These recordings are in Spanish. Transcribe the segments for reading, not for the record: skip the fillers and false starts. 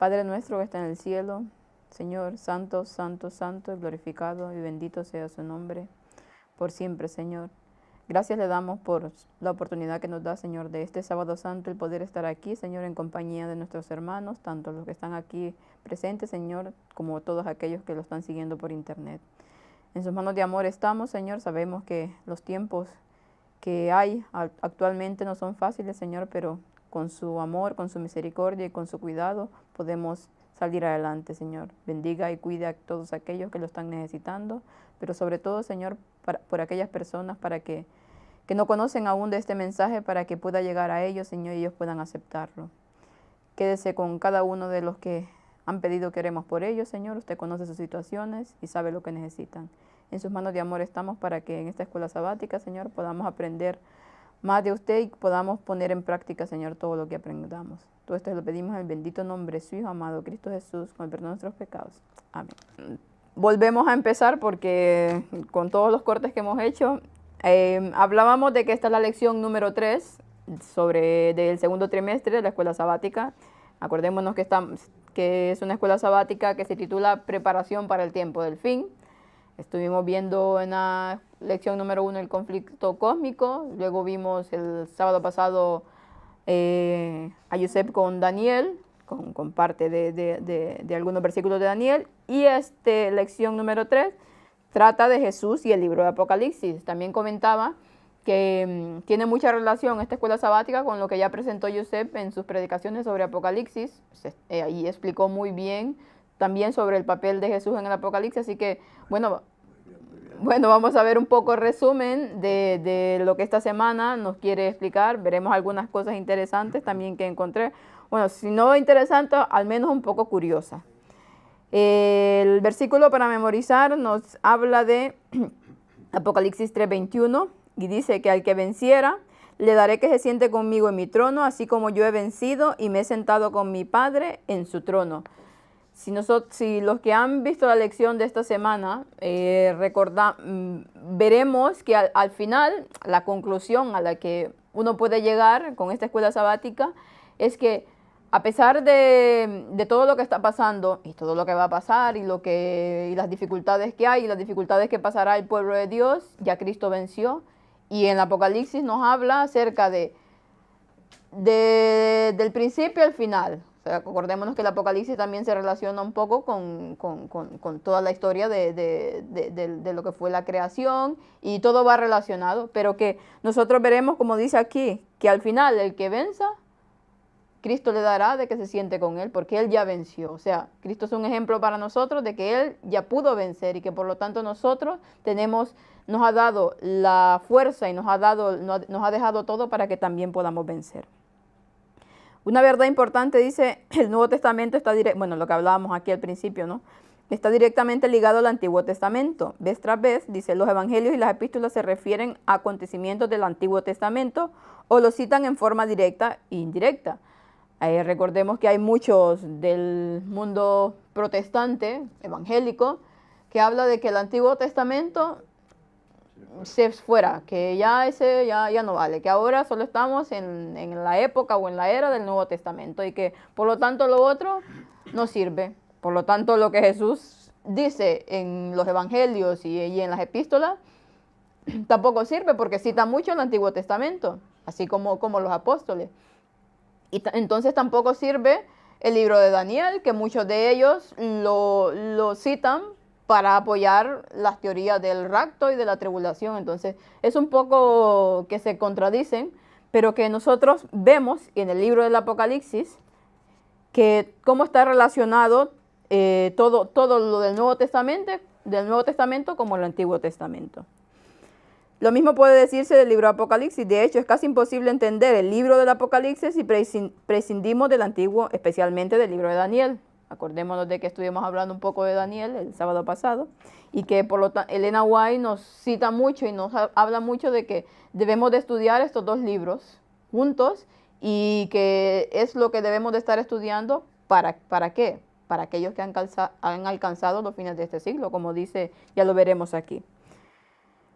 Padre nuestro que está en el cielo, Señor, santo, santo, santo, glorificado y bendito sea su nombre por siempre, Señor. Gracias le damos por la oportunidad que nos da, Señor, de este sábado santo, el poder estar aquí, Señor, en compañía de nuestros hermanos, tanto los que están aquí presentes, Señor, como todos aquellos que lo están siguiendo por internet. En sus manos de amor estamos, Señor. Sabemos que los tiempos que hay actualmente no son fáciles, Señor, pero con su amor, con su misericordia y con su cuidado podemos salir adelante, Señor. Bendiga y cuide a todos aquellos que lo están necesitando, pero sobre todo, Señor, por aquellas personas para que no conocen aún de este mensaje, para que pueda llegar a ellos, Señor, y ellos puedan aceptarlo. Quédese con cada uno de los que han pedido que oremos por ellos, Señor. Usted conoce sus situaciones y sabe lo que necesitan. En sus manos de amor estamos para que en esta escuela sabática, Señor, podamos aprender más de usted y podamos poner en práctica, Señor, todo lo que aprendamos. Todo esto lo pedimos en el bendito nombre de su Hijo amado, Cristo Jesús, con el perdón de nuestros pecados. Amén. Volvemos a empezar porque con todos los cortes que hemos hecho, hablábamos de que esta es la lección número 3 del segundo trimestre de la escuela sabática. Acordémonos que es una escuela sabática que se titula Preparación para el tiempo del fin. Estuvimos viendo en la lección número 1 el conflicto cósmico, luego vimos el sábado pasado a Yosef con Daniel, con parte de algunos versículos de Daniel, y lección número 3 trata de Jesús y el libro de Apocalipsis. También comentaba que tiene mucha relación esta escuela sabática con lo que ya presentó Yosef en sus predicaciones sobre Apocalipsis. Ahí explicó muy bien también sobre el papel de Jesús en el Apocalipsis, así que bueno, vamos a ver un poco el resumen de lo que esta semana nos quiere explicar. Veremos algunas cosas interesantes también que encontré. Bueno, si no interesante, al menos un poco curiosa. El versículo para memorizar nos habla de Apocalipsis 3:21 y dice que al que venciera, le daré que se siente conmigo en mi trono, así como yo he vencido y me he sentado con mi Padre en su trono. Si los que han visto la lección de esta semana, veremos que al final, la conclusión a la que uno puede llegar con esta escuela sabática es que a pesar de todo lo que está pasando y todo lo que va a pasar y las dificultades que hay y las dificultades que pasará el pueblo de Dios, ya Cristo venció. Y en el Apocalipsis nos habla acerca del principio al final. O sea, acordémonos que el Apocalipsis también se relaciona un poco con toda la historia de lo que fue la creación, y todo va relacionado, pero que nosotros veremos, como dice aquí, que al final el que venza, Cristo le dará de que se siente con él, porque él ya venció. O sea, Cristo es un ejemplo para nosotros de que él ya pudo vencer y que por lo tanto nosotros nos ha dado la fuerza y nos ha dejado todo para que también podamos vencer. Una verdad importante, dice, el Nuevo Testamento está lo que hablábamos aquí al principio, ¿no? Está directamente ligado al Antiguo Testamento. Vez tras vez, dice, los evangelios y las epístolas se refieren a acontecimientos del Antiguo Testamento o los citan en forma directa e indirecta. Recordemos que hay muchos del mundo protestante, evangélico, que habla de que el Antiguo Testamento se fuera, que ya no vale, que ahora solo estamos en la época o en la era del Nuevo Testamento y que por lo tanto lo otro no sirve. Por lo tanto, lo que Jesús dice en los evangelios y en las epístolas tampoco sirve, porque cita mucho el Antiguo Testamento, así como los apóstoles. Y entonces tampoco sirve el libro de Daniel, que muchos de ellos lo citan para apoyar las teorías del rapto y de la tribulación. Entonces es un poco que se contradicen, pero que nosotros vemos en el libro del Apocalipsis que cómo está relacionado todo lo del Nuevo Testamento como el Antiguo Testamento. Lo mismo puede decirse del libro de Apocalipsis. De hecho, es casi imposible entender el libro del Apocalipsis si prescindimos del Antiguo, especialmente del libro de Daniel. Acordémonos de que estuvimos hablando un poco de Daniel el sábado pasado y que por lo tanto Elena White nos cita mucho y nos habla mucho de que debemos de estudiar estos dos libros juntos y que es lo que debemos de estar estudiando. ¿Para qué? Para aquellos que han alcanzado los fines de este siglo, como dice, ya lo veremos aquí.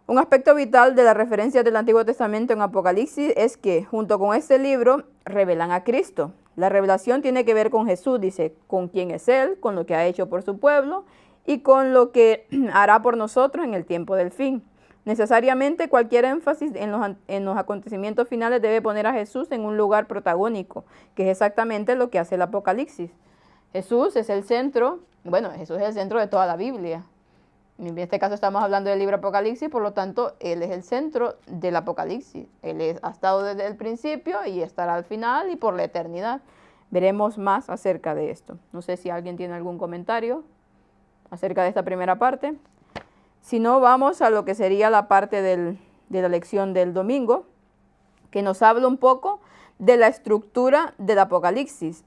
Un aspecto vital de las referencias del Antiguo Testamento en Apocalipsis es que, junto con este libro, revelan a Cristo. La revelación tiene que ver con Jesús, dice, con quién es Él, con lo que ha hecho por su pueblo y con lo que hará por nosotros en el tiempo del fin. Necesariamente cualquier énfasis en los acontecimientos finales debe poner a Jesús en un lugar protagónico, que es exactamente lo que hace el Apocalipsis. Jesús es el centro, bueno, Jesús es el centro de toda la Biblia. En este caso estamos hablando del libro Apocalipsis, por lo tanto, Él es el centro del Apocalipsis. Ha estado desde el principio y estará al final y por la eternidad. Veremos más acerca de esto. No sé si alguien tiene algún comentario acerca de esta primera parte. Si no, vamos a lo que sería la parte de la lección del domingo, que nos habla un poco de la estructura del Apocalipsis.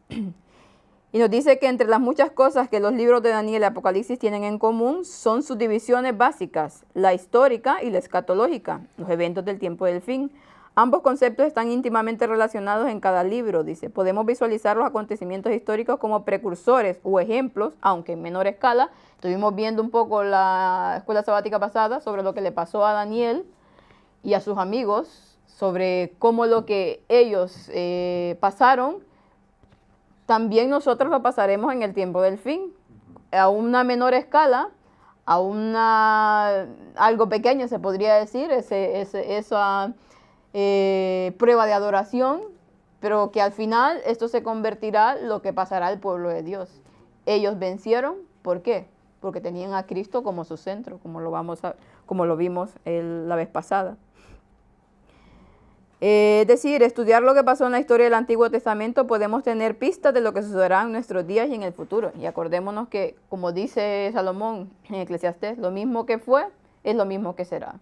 Y nos dice que entre las muchas cosas que los libros de Daniel y Apocalipsis tienen en común son sus divisiones básicas, la histórica y la escatológica, los eventos del tiempo del fin. Ambos conceptos están íntimamente relacionados en cada libro, dice. Podemos visualizar los acontecimientos históricos como precursores o ejemplos, aunque en menor escala. Estuvimos viendo un poco la escuela sabática pasada sobre lo que le pasó a Daniel y a sus amigos, sobre cómo lo que ellos pasaron, también nosotros lo pasaremos en el tiempo del fin, a una menor escala, a algo pequeño se podría decir, esa prueba de adoración, pero que al final esto se convertirá en lo que pasará al pueblo de Dios. Ellos vencieron, ¿por qué? Porque tenían a Cristo como su centro, como lo vimos la vez pasada. Es decir, estudiar lo que pasó en la historia del Antiguo Testamento, podemos tener pistas de lo que sucederá en nuestros días y en el futuro. Y acordémonos que, como dice Salomón en Eclesiastés, lo mismo que fue es lo mismo que será.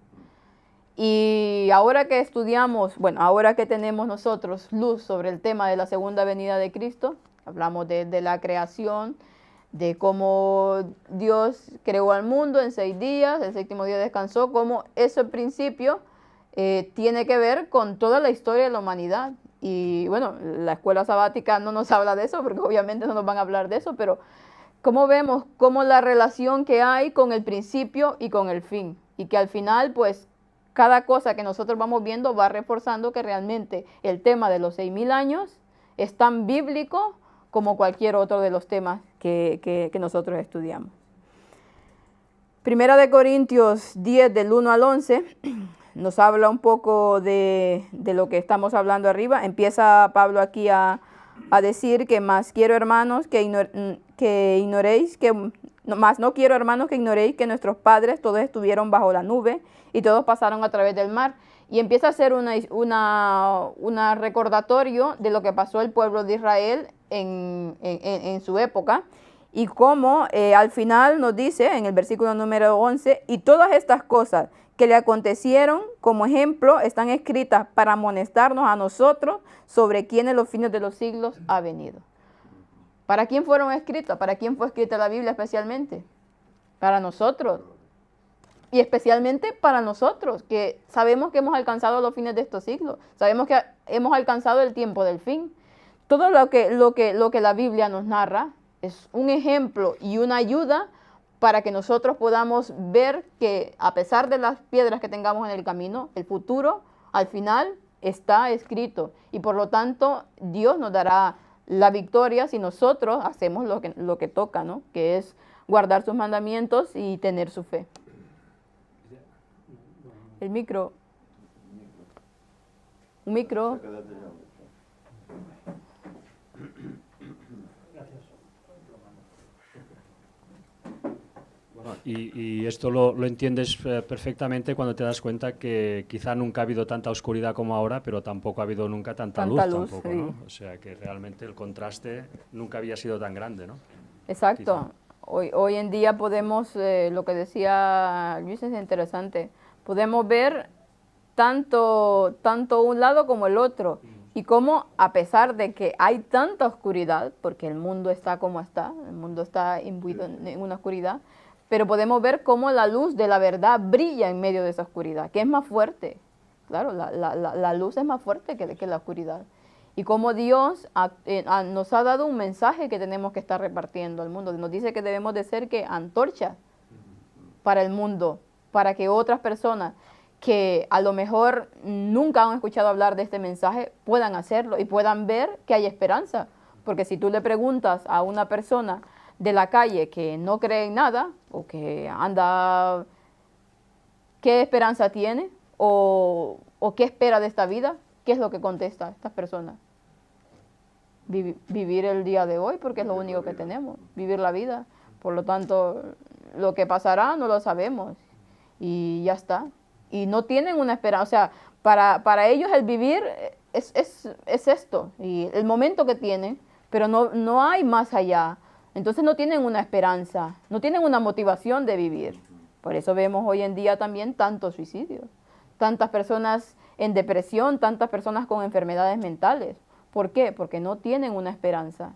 Y ahora que estudiamos, ahora que tenemos nosotros luz sobre el tema de la segunda venida de Cristo, hablamos de la creación, de cómo Dios creó al mundo en 6 días, el séptimo día descansó, cómo ese principio tiene que ver con toda la historia de la humanidad. Y bueno, la escuela sabática no nos habla de eso, porque obviamente no nos van a hablar de eso, pero cómo vemos cómo la relación que hay con el principio y con el fin. Y que al final, pues, cada cosa que nosotros vamos viendo va reforzando que realmente el tema de los 6.000 años es tan bíblico como cualquier otro de los temas que nosotros estudiamos. Primera de Corintios 10, del 1 al 11, nos habla un poco de lo que estamos hablando arriba. Empieza Pablo aquí a decir que más quiero, hermanos, que ignoréis, más no quiero, hermanos, que ignoréis que nuestros padres todos estuvieron bajo la nube y todos pasaron a través del mar. Y empieza a hacer un recordatorio de lo que pasó el pueblo de Israel en su época. Y cómo al final nos dice en el versículo número 11, y todas estas cosas que le acontecieron como ejemplo están escritas para amonestarnos a nosotros sobre quienes los fines de los siglos ha venido. ¿Para quién fueron escritas? ¿Para quién fue escrita la Biblia especialmente? Para nosotros. Y especialmente para nosotros, que sabemos que hemos alcanzado los fines de estos siglos. Sabemos que hemos alcanzado el tiempo del fin. Todo lo que la Biblia nos narra es un ejemplo y una ayuda para que nosotros podamos ver que a pesar de las piedras que tengamos en el camino, el futuro al final está escrito. Y por lo tanto, Dios nos dará la victoria si nosotros hacemos lo que toca, ¿no? Que es guardar sus mandamientos y tener su fe. El micro. Un micro. Y esto lo entiendes perfectamente cuando te das cuenta que quizá nunca ha habido tanta oscuridad como ahora, pero tampoco ha habido nunca tanta luz tampoco, sí. ¿no? O sea que realmente el contraste nunca había sido tan grande, ¿no? Exacto. Hoy en día podemos, lo que decía Luis es interesante, podemos ver tanto un lado como el otro. Y cómo, a pesar de que hay tanta oscuridad, porque el mundo está como está, el mundo está imbuido en una oscuridad, pero podemos ver cómo la luz de la verdad brilla en medio de esa oscuridad, que es más fuerte. Claro, la luz es más fuerte que la oscuridad. Y cómo Dios nos ha dado un mensaje que tenemos que estar repartiendo al mundo. Nos dice que debemos de ser antorchas para el mundo. para que otras personas que a lo mejor nunca han escuchado hablar de este mensaje puedan hacerlo y puedan ver que hay esperanza. Porque si tú le preguntas a una persona de la calle que no cree en nada o que anda, ¿qué esperanza tiene? O qué espera de esta vida, ¿qué es lo que contesta estas personas? Vivir el día de hoy, porque es lo único que tenemos, vivir la vida. Por lo tanto, lo que pasará no lo sabemos y ya está. Y no tienen una esperanza, o sea, para ellos el vivir es esto, y el momento que tienen, pero no hay más allá. Entonces no tienen una esperanza, no tienen una motivación de vivir. Por eso vemos hoy en día también tantos suicidios, tantas personas en depresión, tantas personas con enfermedades mentales. ¿Por qué? Porque no tienen una esperanza.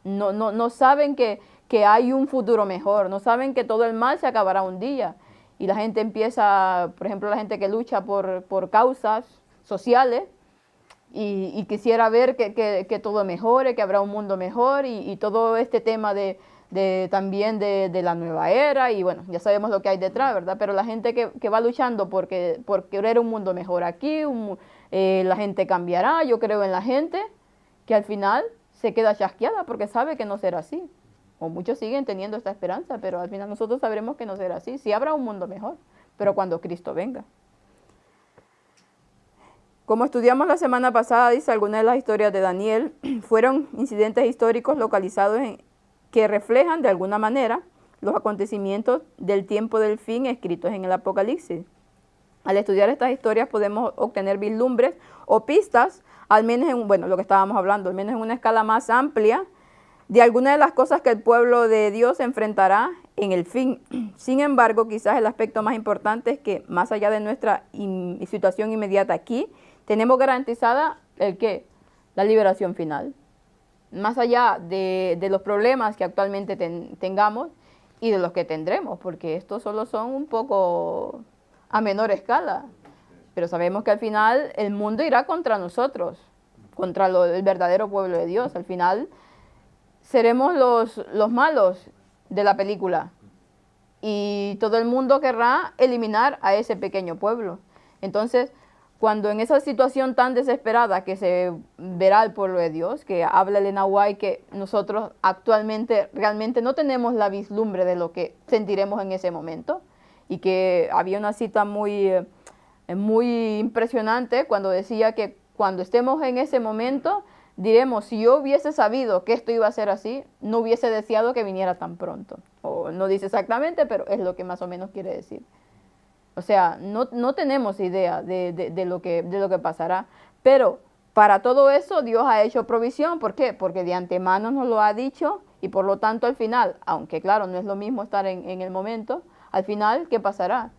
No saben que hay un futuro mejor, no saben que todo el mal se acabará un día. Y la gente empieza, por ejemplo, la gente que lucha por causas sociales y quisiera ver que todo mejore, que habrá un mundo mejor y todo este tema también de la nueva era y bueno, ya sabemos lo que hay detrás, ¿verdad? Pero la gente que va luchando por querer un mundo mejor aquí, la gente cambiará, yo creo en la gente que al final se queda chasqueada porque sabe que no será así. O muchos siguen teniendo esta esperanza, pero al final nosotros sabremos que no será así. Sí habrá un mundo mejor, pero cuando Cristo venga. Como estudiamos la semana pasada, dice, algunas de las historias de Daniel fueron incidentes históricos localizados que reflejan de alguna manera los acontecimientos del tiempo del fin escritos en el Apocalipsis. Al estudiar estas historias podemos obtener vislumbres o pistas, al menos lo que estábamos hablando, al menos en una escala más amplia, de algunas de las cosas que el pueblo de Dios enfrentará en el fin. Sin embargo, quizás el aspecto más importante es que más allá de nuestra situación inmediata aquí, tenemos garantizada ¿el qué? La liberación final. Más allá de los problemas que actualmente tengamos y de los que tendremos, porque estos solo son un poco a menor escala. Pero sabemos que al final el mundo irá contra nosotros, contra el verdadero pueblo de Dios. Al final seremos los malos de la película y todo el mundo querrá eliminar a ese pequeño pueblo. Entonces, cuando en esa situación tan desesperada que se verá el pueblo de Dios, que habla Elena White, que nosotros actualmente realmente no tenemos la vislumbre de lo que sentiremos en ese momento, y que había una cita muy impresionante cuando decía que cuando estemos en ese momento, diremos, si yo hubiese sabido que esto iba a ser así, no hubiese deseado que viniera tan pronto. O no dice exactamente, pero es lo que más o menos quiere decir. O sea, no tenemos idea de lo que pasará. Pero para todo eso Dios ha hecho provisión. ¿Por qué? Porque de antemano nos lo ha dicho y por lo tanto al final, aunque claro, no es lo mismo estar en el momento, al final, ¿qué pasará?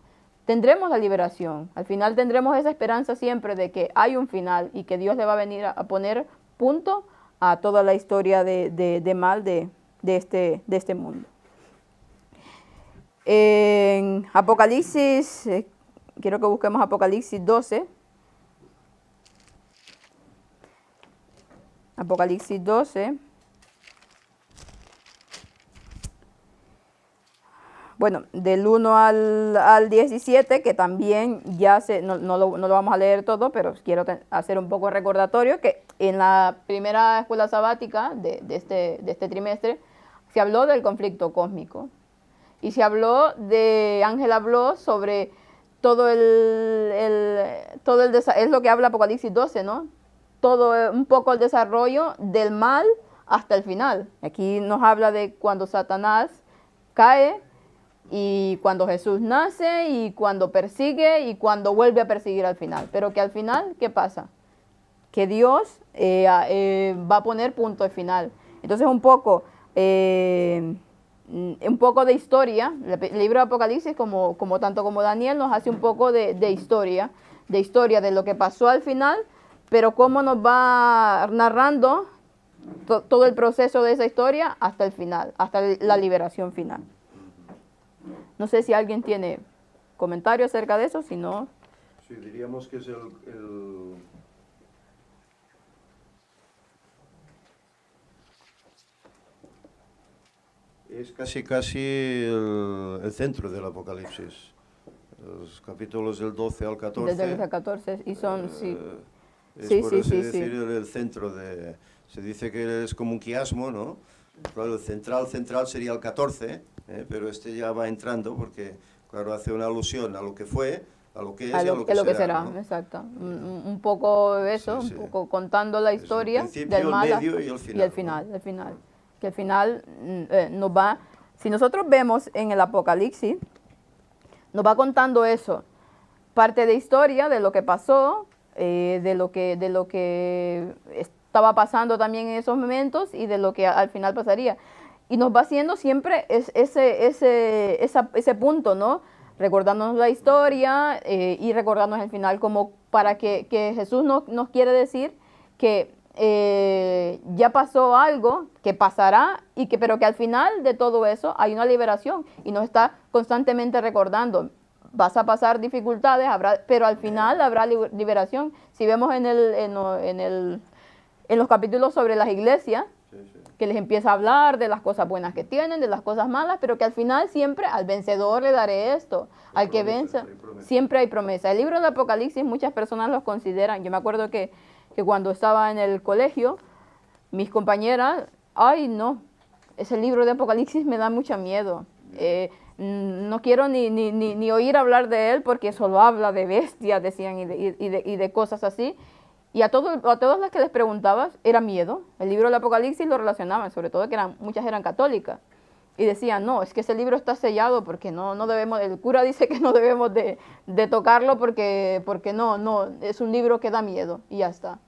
Tendremos la liberación. Al final tendremos esa esperanza siempre de que hay un final y que Dios le va a venir a poner punto a toda la historia de mal de este mundo. En Apocalipsis, quiero que busquemos Apocalipsis 12. Apocalipsis 12. Bueno, del 1 al 17, que también ya no lo vamos a leer todo, pero quiero hacer un poco de recordatorio, que en la primera escuela sabática de este trimestre se habló del conflicto cósmico. Y se habló Ángel habló sobre todo es lo que habla Apocalipsis 12, ¿no? Todo, un poco el desarrollo del mal hasta el final. Aquí nos habla de cuando Satanás cae, y cuando Jesús nace, y cuando persigue, y cuando vuelve a perseguir al final. Pero que al final, ¿qué pasa? Que Dios va a poner punto al final. Entonces un poco de historia, el libro de Apocalipsis, tanto como Daniel, nos hace un poco de historia de lo que pasó al final, pero cómo nos va narrando todo el proceso de esa historia hasta el final, hasta la liberación final. No sé si alguien tiene comentario acerca de eso, si no... Sí, diríamos que es es casi el centro del Apocalipsis. Los capítulos del 12 al 14. Desde el 12 al 14, y son, sí. Es Sí, por sí, así sí, decir sí. el centro de... Se dice que es como un quiasmo, ¿no? Claro, el central sería el 14, pero este ya va entrando porque, claro, hace una alusión a lo que fue, a lo que es y a lo que Es lo que será, será, ¿no? exacto. Un poco eso, Sí, un sí. poco contando la Es el historia principio, del el mal medio y el y el final, final, ¿no? el final. Que el final nos va, si nosotros vemos en el Apocalipsis, nos va contando eso, parte de historia de lo que pasó, de lo que estaba pasando también en esos momentos y de lo que al final pasaría. Y nos va haciendo siempre ese punto, ¿no? Recordándonos la historia y recordándonos el final, como para que Jesús nos quiere decir que ya pasó algo, que pasará, pero que al final de todo eso hay una liberación y nos está constantemente recordando. Vas a pasar dificultades, pero al final habrá liberación. Si vemos en los capítulos sobre las iglesias, que les empieza a hablar de las cosas buenas que tienen, de las cosas malas, pero que al final siempre al vencedor le daré esto, al que vence, siempre hay promesa. El libro del Apocalipsis muchas personas lo consideran, yo me acuerdo que cuando estaba en el colegio, mis compañeras, ay no, ese libro de Apocalipsis me da mucho miedo. No quiero ni oír hablar de él porque solo habla de bestias, decían, y de cosas así. Y a todas las que les preguntabas era miedo. El libro del Apocalipsis lo relacionaban, sobre todo que muchas eran católicas. Y decían, no, es que ese libro está sellado porque no debemos, el cura dice que no debemos de tocarlo porque no, es un libro que da miedo y ya está.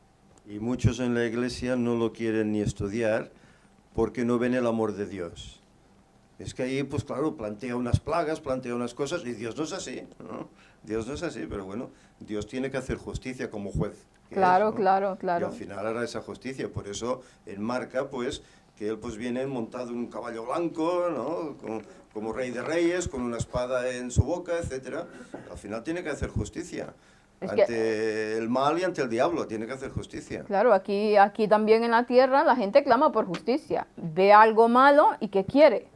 Y muchos en la iglesia no lo quieren ni estudiar porque no ven el amor de Dios. Es que ahí, pues claro, plantea unas plagas, plantea unas cosas, y Dios no es así, ¿no? Dios no es así, pero bueno, Dios tiene que hacer justicia como juez. Claro, ¿no? claro. Y al final hará esa justicia, por eso enmarca, pues, que él pues viene montado en un caballo blanco, ¿no? Como rey de reyes, con una espada en su boca, etcétera. Al final tiene que hacer justicia. Ante el mal y ante el diablo, tiene que hacer justicia. Claro, aquí también en la tierra la gente clama por justicia. Ve algo malo y ¿qué quiere?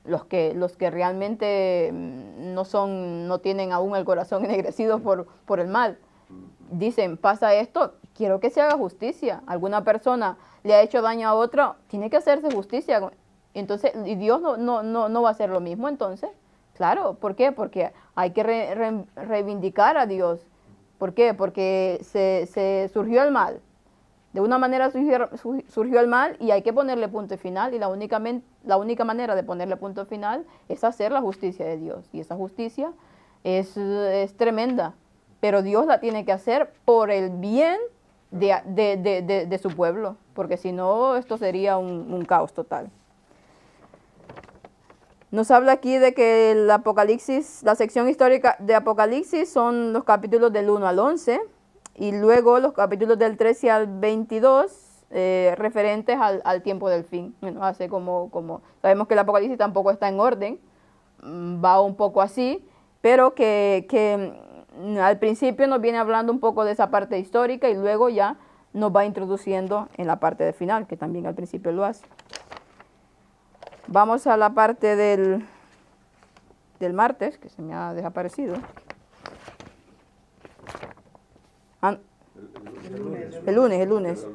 Los que realmente no tienen aún el corazón ennegrecido por el mal. Dicen, pasa esto, quiero que se haga justicia. Alguna persona le ha hecho daño a otro, tiene que hacerse justicia. Entonces, ¿y Dios no va a hacer lo mismo entonces? Claro, ¿por qué? Porque hay que reivindicar a Dios. ¿Por qué? Porque se surgió el mal. De una manera surgió el mal y hay que ponerle punto final, y la única manera de ponerle punto final es hacer la justicia de Dios. Y esa justicia es tremenda, pero Dios la tiene que hacer por el bien de su pueblo, porque si no, esto sería un caos total. Nos habla aquí de que el Apocalipsis, la sección histórica de Apocalipsis son los capítulos del 1 al 11, y luego los capítulos del 13 al 22, referentes al tiempo del fin. Bueno, hace como sabemos que el Apocalipsis tampoco está en orden, va un poco así, pero que al principio nos viene hablando un poco de esa parte histórica y luego ya nos va introduciendo en la parte de final, que también al principio lo hace. Vamos a la parte del martes, que se me ha desaparecido. El lunes.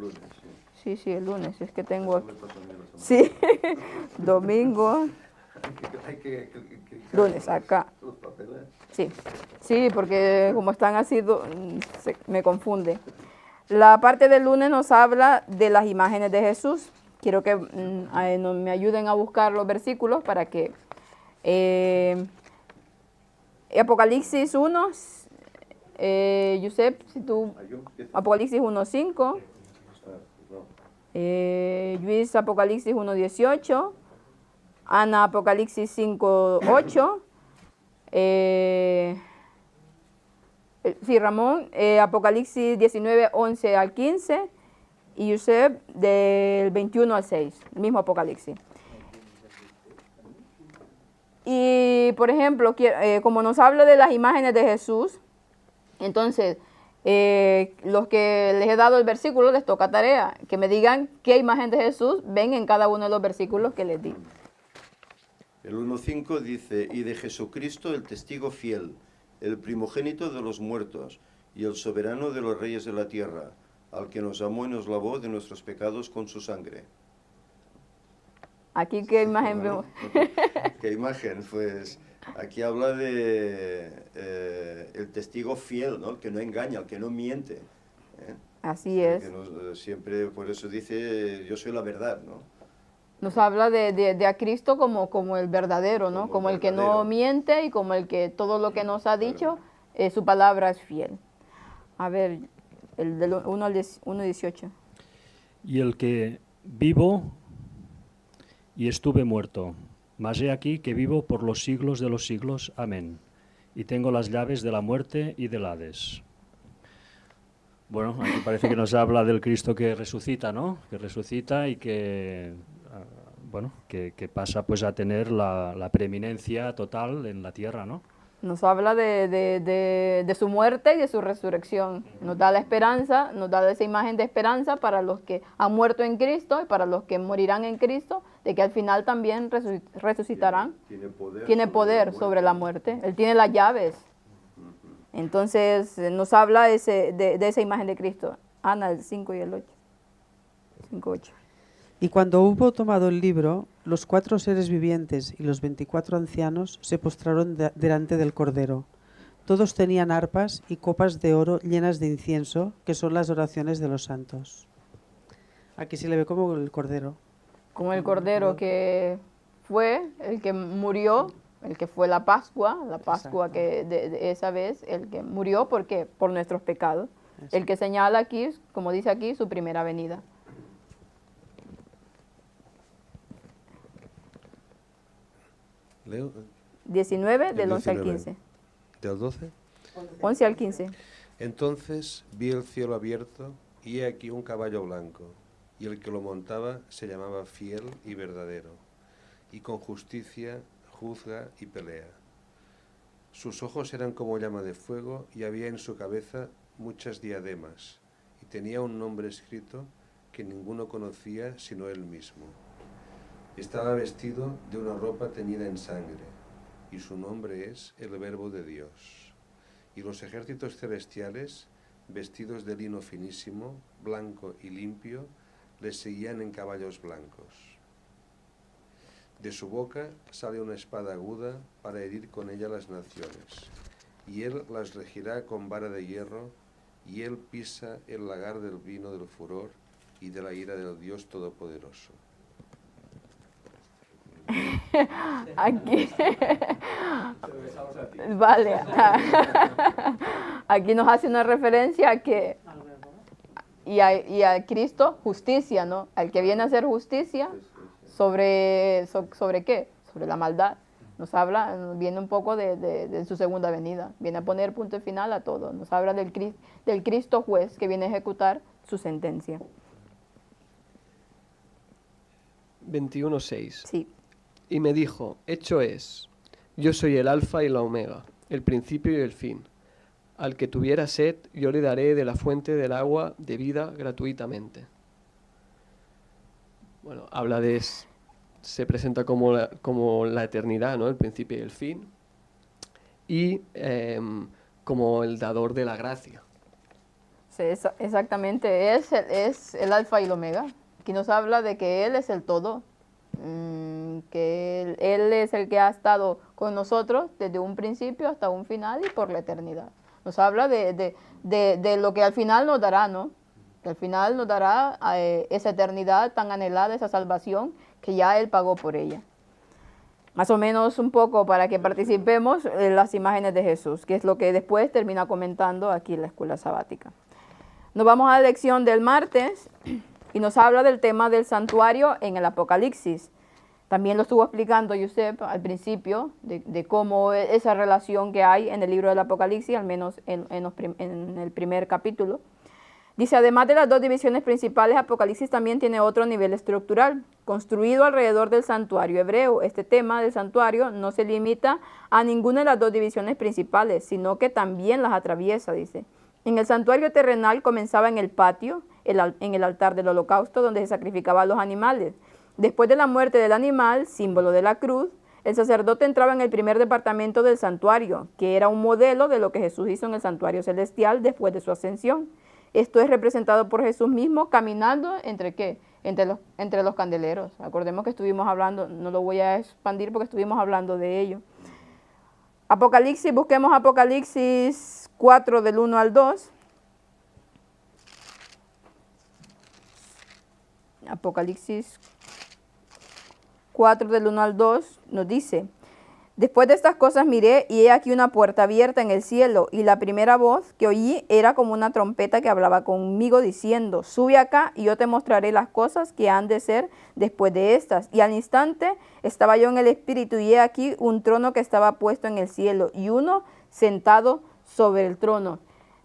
Sí, el lunes. Es que tengo aquí. Sí, domingo. Lunes, acá. Sí, porque como están así, me confunde. La parte del lunes nos habla de las imágenes de Jesús. Quiero que me ayuden a buscar los versículos para que... Apocalipsis 1, Josep, si tú... Apocalipsis 1:5. Luis, Apocalipsis 1:18. Ana, Apocalipsis 5:8. Sí, Ramón, Apocalipsis 19:11 al 15. Y Josep del 21 al 6, el mismo Apocalipsis. Y, por ejemplo, como nos habla de las imágenes de Jesús, entonces, los que les he dado el versículo les toca tarea, que me digan qué imagen de Jesús ven en cada uno de los versículos que les di. El 1:5 dice, y de Jesucristo el testigo fiel, el primogénito de los muertos y el soberano de los reyes de la tierra, al que nos amó y nos lavó de nuestros pecados con su sangre. Aquí qué imagen Bueno, vemos. ¿qué imagen? Pues aquí habla de el testigo fiel, ¿no? El que no engaña, el que no miente. ¿eh? Así El es. que siempre, por eso dice, yo soy la verdad, ¿no? Nos habla de a Cristo como el verdadero, ¿no? Como el que no verdadero. miente y como el que todo lo que nos ha dicho, su palabra es fiel. A ver, el del 1:18. Y el que vivo y estuve muerto, mas he aquí que vivo por los siglos de los siglos. Amén. Y tengo las llaves de la muerte y del Hades. Bueno, aquí parece que nos habla del Cristo que resucita, ¿no? Que resucita y que, bueno, que pasa pues a tener la preeminencia total en la tierra, ¿no? Nos habla de su muerte y de su resurrección. Nos da la esperanza, nos da esa imagen de esperanza para los que han muerto en Cristo y para los que morirán en Cristo, de que al final también resucitarán. Tiene poder sobre la muerte. Él tiene las llaves. Entonces nos habla de esa imagen de Cristo. Ana, el 5 y el 8. 5:8. Y cuando hubo tomado el libro, los 4 seres vivientes y los 24 ancianos se postraron delante del Cordero. Todos tenían arpas y copas de oro llenas de incienso, que son las oraciones de los santos. Aquí se le ve como el Cordero. Como el Cordero que fue el que murió, el que fue la Pascua Exacto. que de esa vez, el que murió porque por nuestros pecados. Eso. El que señala aquí, como dice aquí, su primera venida. Leo, 19 del El 11 al 19. 15. ¿del 12? 11 al 15. Entonces vi el cielo abierto y he aquí un caballo blanco, y el que lo montaba se llamaba Fiel y Verdadero, y con justicia juzga y pelea. Sus ojos eran como llama de fuego y había en su cabeza muchas diademas, y tenía un nombre escrito que ninguno conocía sino él mismo. Estaba vestido de una ropa teñida en sangre, y su nombre es el Verbo de Dios. Y los ejércitos celestiales, vestidos de lino finísimo, blanco y limpio, le seguían en caballos blancos. De su boca sale una espada aguda para herir con ella las naciones, y él las regirá con vara de hierro, y él pisa el lagar del vino del furor y de la ira del Dios Todopoderoso. Aquí. Vale. Aquí nos hace una referencia a que y a Cristo justicia, ¿no? Al que viene a hacer justicia sobre qué? Sobre la maldad. Nos habla, viene un poco de su segunda venida. Viene a poner punto y final a todo. Nos habla del Cristo juez que viene a ejecutar su sentencia. 21:6. Sí. Y me dijo, hecho es, yo soy el alfa y la omega, el principio y el fin. Al que tuviera sed, yo le daré de la fuente del agua de vida gratuitamente. Bueno, habla de, se presenta como la eternidad, ¿no? El principio y el fin. Y como el dador de la gracia. Sí, exactamente, es el alfa y el omega. Aquí nos habla de que Él es el todo, que él es el que ha estado con nosotros desde un principio hasta un final y por la eternidad. Nos habla de lo que al final nos dará, ¿no? Que al final nos dará esa eternidad tan anhelada, esa salvación que ya Él pagó por ella. Más o menos un poco para que participemos en las imágenes de Jesús, que es lo que después termina comentando aquí en la escuela sabática. Nos vamos a la lección del martes y nos habla del tema del santuario en el Apocalipsis. También lo estuvo explicando Josep al principio, de cómo esa relación que hay en el libro del Apocalipsis, al menos en el primer capítulo. Dice, además de las dos divisiones principales, Apocalipsis también tiene otro nivel estructural, construido alrededor del santuario hebreo. Este tema del santuario no se limita a ninguna de las dos divisiones principales, sino que también las atraviesa, dice. En el santuario terrenal comenzaba en el patio, en el altar del holocausto, donde se sacrificaban los animales. Después de la muerte del animal, símbolo de la cruz, el sacerdote entraba en el primer departamento del santuario, que era un modelo de lo que Jesús hizo en el santuario celestial después de su ascensión. Esto es representado por Jesús mismo caminando ¿entre qué? Entre los candeleros. Acordemos que estuvimos hablando, no lo voy a expandir porque estuvimos hablando de ello. Apocalipsis, busquemos Apocalipsis 4 del 1 al 2. Apocalipsis 4 del 1 al 2 nos dice: después de estas cosas miré y he aquí una puerta abierta en el cielo, y la primera voz que oí era como una trompeta que hablaba conmigo diciendo: sube acá y yo te mostraré las cosas que han de ser después de estas. Y al instante estaba yo en el espíritu y he aquí un trono que estaba puesto en el cielo y uno sentado sobre el trono.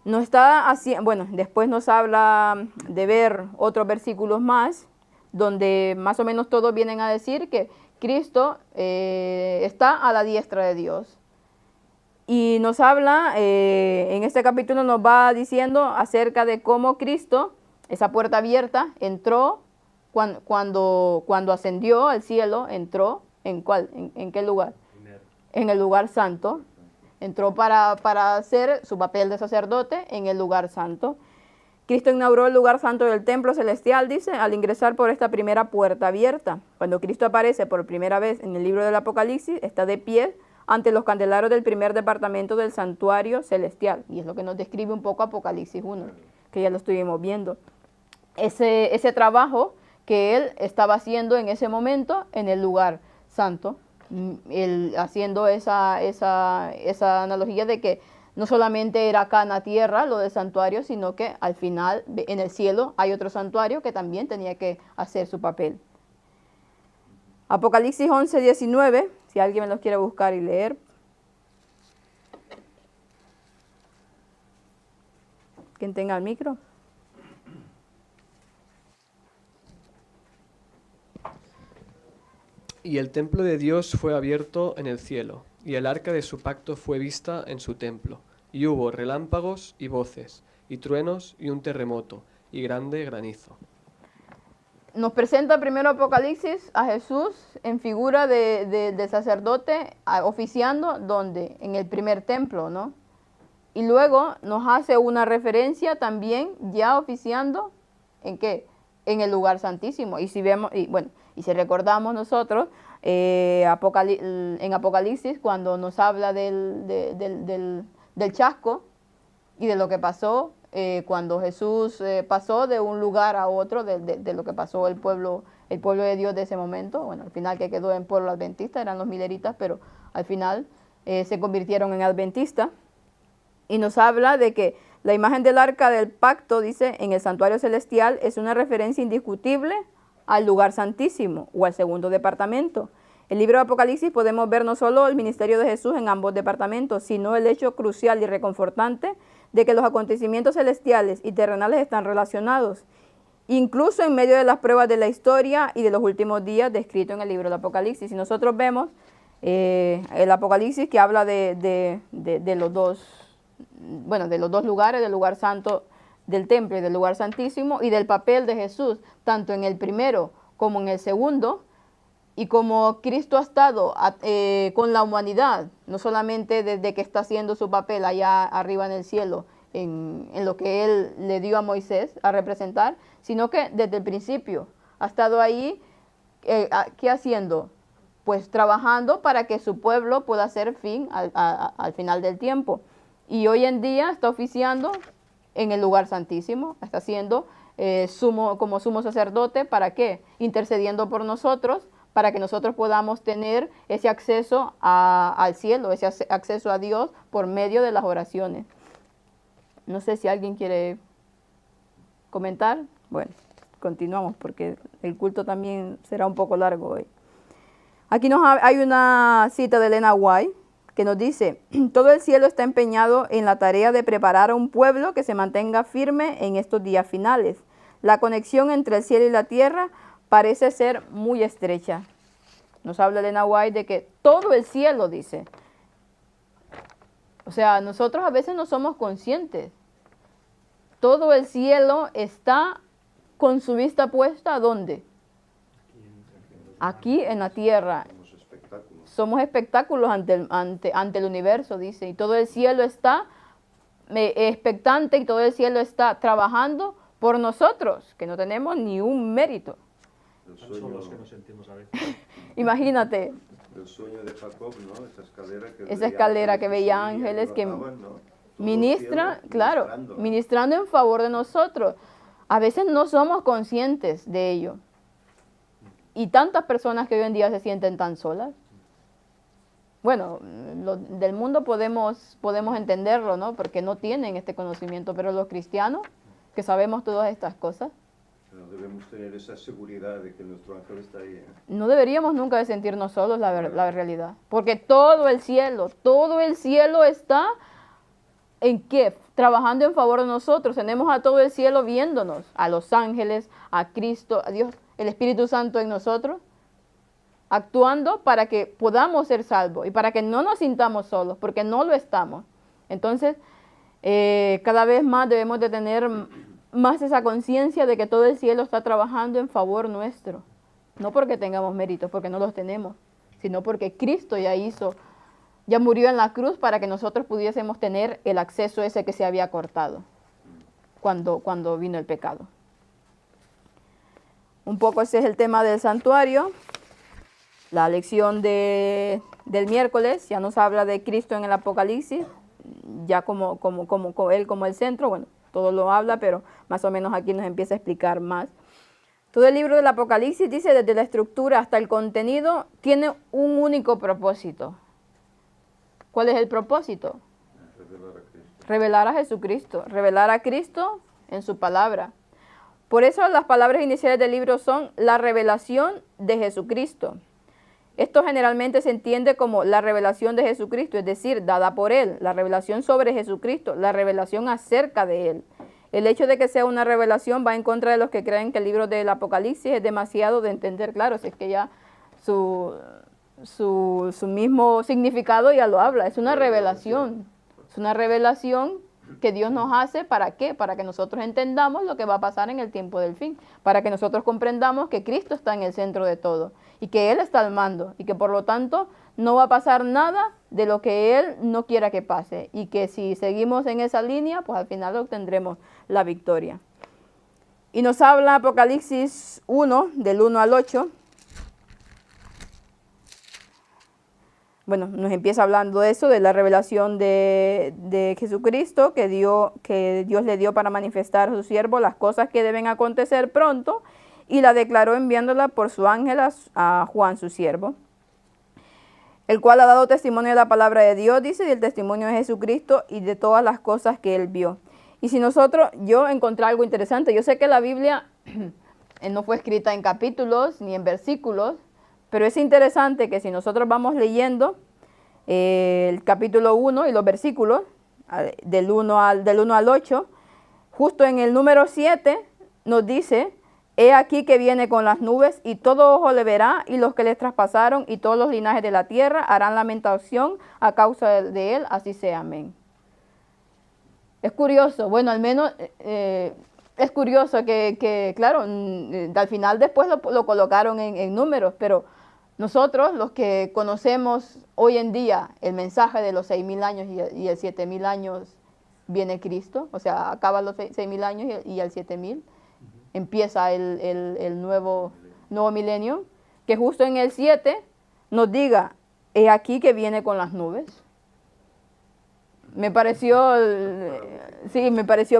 No está así, bueno, después nos habla de ver otros versículos más, donde más o menos todos vienen a decir que Cristo está a la diestra de Dios. Y nos habla, en este capítulo nos va diciendo acerca de cómo Cristo, esa puerta abierta, entró cuando ascendió al cielo, entró, ¿en cuál? ¿En qué lugar? En el lugar santo. Entró para hacer su papel de sacerdote en el lugar santo. Cristo inauguró el lugar santo del templo celestial, dice, al ingresar por esta primera puerta abierta. Cuando Cristo aparece por primera vez en el libro del Apocalipsis, está de pie ante los candeleros del primer departamento del santuario celestial. Y es lo que nos describe un poco Apocalipsis 1, que ya lo estuvimos viendo. Ese trabajo que él estaba haciendo en ese momento en el lugar santo, haciendo esa analogía de que no solamente era acá en la tierra lo del santuario, sino que al final en el cielo hay otro santuario que también tenía que hacer su papel. Apocalipsis 11, 19, si alguien me los quiere buscar y leer. ¿Quién tenga el micro? Y el templo de Dios fue abierto en el cielo, y el arca de su pacto fue vista en su templo. Y hubo relámpagos y voces, y truenos y un terremoto, y grande granizo. Nos presenta primero Apocalipsis a Jesús en figura de sacerdote oficiando, ¿dónde? En el primer templo, ¿no? Y luego nos hace una referencia también ya oficiando, ¿en qué? En el lugar santísimo. Y si vemos, y si recordamos nosotros, en Apocalipsis, cuando nos habla del chasco y de lo que pasó, cuando Jesús pasó de un lugar a otro, de lo que pasó el pueblo de Dios de ese momento. Bueno, al final que quedó en pueblo adventista, eran los mileritas, pero al final se convirtieron en adventistas. Y nos habla de que la imagen del arca del pacto, dice, en el santuario celestial es una referencia indiscutible al lugar santísimo o al segundo departamento. En el libro de Apocalipsis podemos ver no solo el ministerio de Jesús en ambos departamentos, sino el hecho crucial y reconfortante de que los acontecimientos celestiales y terrenales están relacionados, incluso en medio de las pruebas de la historia y de los últimos días descrito en el libro de Apocalipsis. Si nosotros vemos el Apocalipsis que habla de los dos lugares, del lugar santo del templo y del lugar santísimo, y del papel de Jesús, tanto en el primero como en el segundo, y como Cristo ha estado con la humanidad, no solamente desde que está haciendo su papel allá arriba en el cielo, en lo que Él le dio a Moisés a representar, sino que desde el principio ha estado ahí, ¿qué haciendo? Pues trabajando para que su pueblo pueda hacer fin al final del tiempo. Y hoy en día está oficiando en el lugar santísimo, está siendo como sumo sacerdote, ¿para qué? Intercediendo por nosotros, para que nosotros podamos tener ese acceso al cielo, ese acceso a Dios por medio de las oraciones. No sé si alguien quiere comentar. Bueno, continuamos porque el culto también será un poco largo hoy. Aquí hay una cita de Elena White que nos dice: todo el cielo está empeñado en la tarea de preparar a un pueblo que se mantenga firme en estos días finales. La conexión entre el cielo y la tierra parece ser muy estrecha. Nos habla Elena White de que todo el cielo, dice. O sea, nosotros a veces no somos conscientes. Todo el cielo está con su vista puesta, ¿a dónde? Aquí en la tierra. somos espectáculos ante el universo, dice, y todo el cielo está expectante y todo el cielo está trabajando por nosotros, que no tenemos ni un mérito. El Son sueño, los que nos sentimos a veces. Imagínate, el sueño de Jacob, ¿no? esa escalera que veía ángeles que ministra, claro, ministrando en favor de nosotros. A veces no somos conscientes de ello. Y tantas personas que hoy en día se sienten tan solas. Bueno, del mundo podemos entenderlo, ¿no? Porque no tienen este conocimiento, pero los cristianos, que sabemos todas estas cosas, Pero debemos tener esa seguridad de que nuestro ángel está ahí, ¿eh? no deberíamos nunca de sentirnos solos, la realidad. Porque todo el cielo está ¿en qué? Trabajando en favor de nosotros. Tenemos a todo el cielo viéndonos, a los ángeles, a Cristo, a Dios, el Espíritu Santo en nosotros, actuando para que podamos ser salvos y para que no nos sintamos solos, porque no lo estamos. Entonces, cada vez más debemos de tener más esa conciencia de que todo el cielo está trabajando en favor nuestro. No porque tengamos méritos, porque no los tenemos, sino porque Cristo ya murió en la cruz para que nosotros pudiésemos tener el acceso ese que se había cortado cuando vino el pecado. Un poco ese es el tema del santuario. La lección del miércoles ya nos habla de Cristo en el Apocalipsis, ya como Él como el centro. Bueno, todo lo habla, pero más o menos aquí nos empieza a explicar más. Todo el libro del Apocalipsis dice, desde la estructura hasta el contenido, tiene un único propósito. ¿Cuál es el propósito? Revelar a Jesucristo, revelar a Cristo en su palabra. Por eso las palabras iniciales del libro son la revelación de Jesucristo. Esto generalmente se entiende como la revelación de Jesucristo, es decir, dada por Él, la revelación sobre Jesucristo, la revelación acerca de Él. El hecho de que sea una revelación va en contra de los que creen que el libro del Apocalipsis es demasiado de entender. Claro, si es que ya su mismo significado ya lo habla, es una revelación. Es una revelación que Dios nos hace, ¿para qué? Para que nosotros entendamos lo que va a pasar en el tiempo del fin, para que nosotros comprendamos que Cristo está en el centro de todo y que Él está al mando y que por lo tanto no va a pasar nada de lo que Él no quiera que pase y que si seguimos en esa línea, pues al final obtendremos la victoria. Y nos habla Apocalipsis 1, del 1 al 8. Bueno, nos empieza hablando de eso, de la revelación de Jesucristo que Dios le dio para manifestar a su siervo las cosas que deben acontecer pronto, y la declaró enviándola por su ángel a Juan, su siervo, el cual ha dado testimonio de la palabra de Dios, dice, y el testimonio de Jesucristo y de todas las cosas que él vio. Y si yo encontré algo interesante, yo sé que la Biblia no fue escrita en capítulos ni en versículos, pero es interesante que si nosotros vamos leyendo el capítulo 1 y los versículos del 1 al 8, justo en el número 7 nos dice, he aquí que viene con las nubes y todo ojo le verá y los que les traspasaron y todos los linajes de la tierra harán lamentación a causa de él, así sea, amén. Es curioso, bueno, al menos es curioso que claro, al final después lo colocaron en números, pero nosotros, los que conocemos hoy en día el mensaje de los 6.000 años y el 7.000 años viene Cristo, o sea, acaban los 6.000 años y el 7.000, empieza el nuevo milenio, que justo en el 7 nos diga, he aquí que viene con las nubes. Me pareció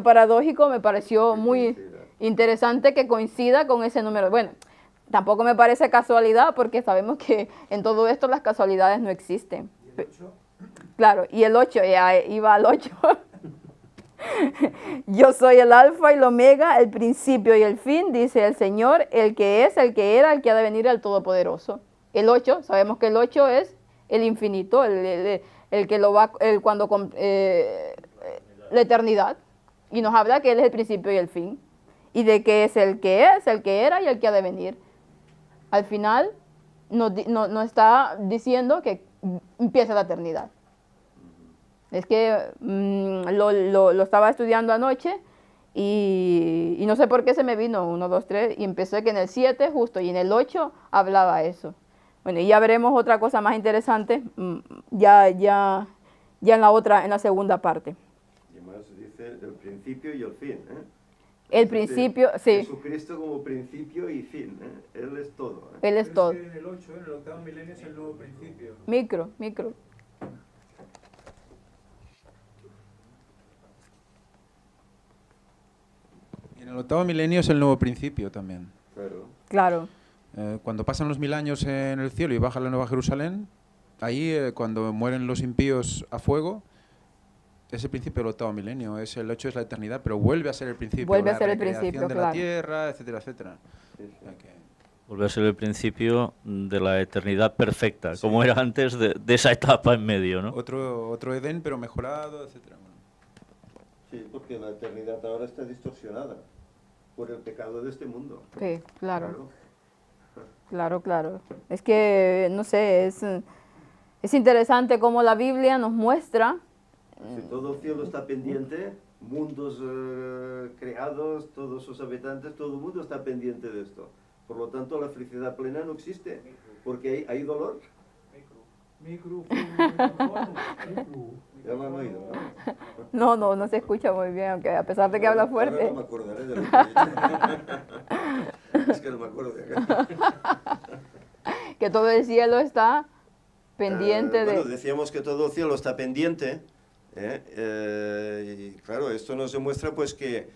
paradójico, me pareció muy interesante que coincida con ese número. Bueno, tampoco me parece casualidad porque sabemos que en todo esto las casualidades no existen. ¿Y el 8? Claro, y el 8, ya iba al 8. Yo soy el alfa y el omega, el principio y el fin, dice el Señor, el que es, el que era, el que ha de venir, el Todopoderoso. El 8, sabemos que el 8 es el infinito, el que lo va, la eternidad. Y nos habla que Él es el principio y el fin. Y de que es, el que era y el que ha de venir. Al final nos está diciendo que empieza la eternidad. Es que lo estaba estudiando anoche y no sé por qué se me vino 1, 2, 3 y empecé que en el 7 justo y en el 8 hablaba eso. Bueno, y ya veremos otra cosa más interesante ya en la segunda parte. Y además dice el principio y el fin. El principio, sí, Jesucristo como principio y fin. Él es todo. Él es todo. En el 8, en el octavo milenio, es el nuevo principio. Micro. Y en el octavo milenio es el nuevo principio también. Claro. Claro, Cuando pasan los 1000 años en el cielo y baja la Nueva Jerusalén, ahí cuando mueren los impíos a fuego, es el principio del octavo milenio. El 8 es la eternidad, pero vuelve a ser el principio. Vuelve a la ser el recreación principio, de claro. la tierra, etcétera, etcétera. Sí, sí. O sea que- Volver a ser el principio de la eternidad perfecta, como era antes de esa etapa en medio, ¿no? otro Edén, pero mejorado, etcétera. Bueno. Sí, porque la eternidad ahora está distorsionada por el pecado de este mundo. sí, claro. Claro. Es que, no sé, es interesante cómo la Biblia nos muestra. Si todo el cielo está pendiente, mundos creados, todos sus habitantes, todo el mundo está pendiente de esto. Por lo tanto, la felicidad plena no existe, porque hay dolor. Ya lo han oído, ¿no? No se escucha muy bien, aunque a pesar de que habla Ahora fuerte. no me acordaré de lo que he dicho. Es que no me acuerdo de acá. Que todo el cielo está pendiente Bueno, de... decíamos que todo el cielo está pendiente, y claro, esto nos demuestra pues que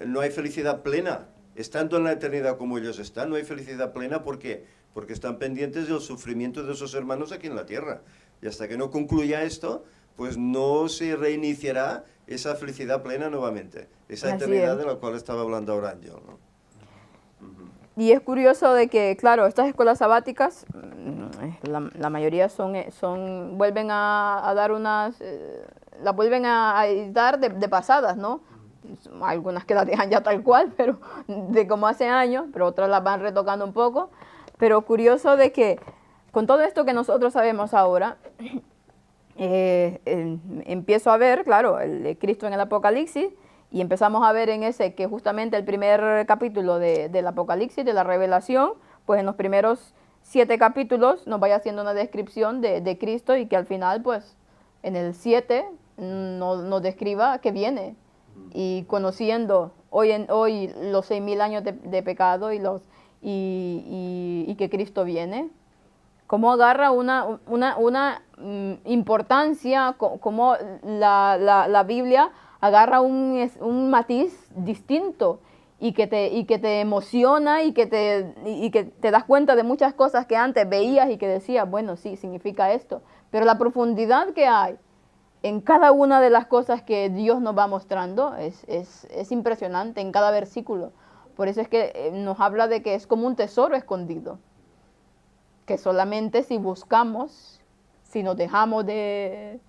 no hay felicidad plena, estando en la eternidad como ellos están, no hay felicidad plena porque están pendientes del sufrimiento de sus hermanos aquí en la tierra. Y hasta que no concluya esto, pues no se reiniciará esa felicidad plena nuevamente, esa Así eternidad es. de la cual estaba hablando ahora Ángel, ¿no? Y es curioso de que, claro, estas escuelas sabáticas, la mayoría vuelven a dar las vuelven a dar de pasadas, ¿no? Algunas que las dejan ya tal cual, pero de como hace años, pero otras las van retocando un poco. Pero curioso de que con todo esto que nosotros sabemos ahora, empiezo a ver, claro, el de Cristo en el Apocalipsis, y empezamos a ver en ese que justamente el primer capítulo del Apocalipsis, de la Revelación, pues en los primeros 7 capítulos nos vaya haciendo una descripción de Cristo y que al final, pues en el 7 nos describa que viene. Y conociendo hoy los 6000 años de pecado y que Cristo viene, cómo agarra una importancia, cómo la Biblia agarra un matiz distinto y que te emociona y que te das cuenta de muchas cosas que antes veías y que decías, bueno, sí, significa esto. Pero la profundidad que hay en cada una de las cosas que Dios nos va mostrando es impresionante en cada versículo. Por eso es que nos habla de que es como un tesoro escondido, que solamente si buscamos, si nos dejamos de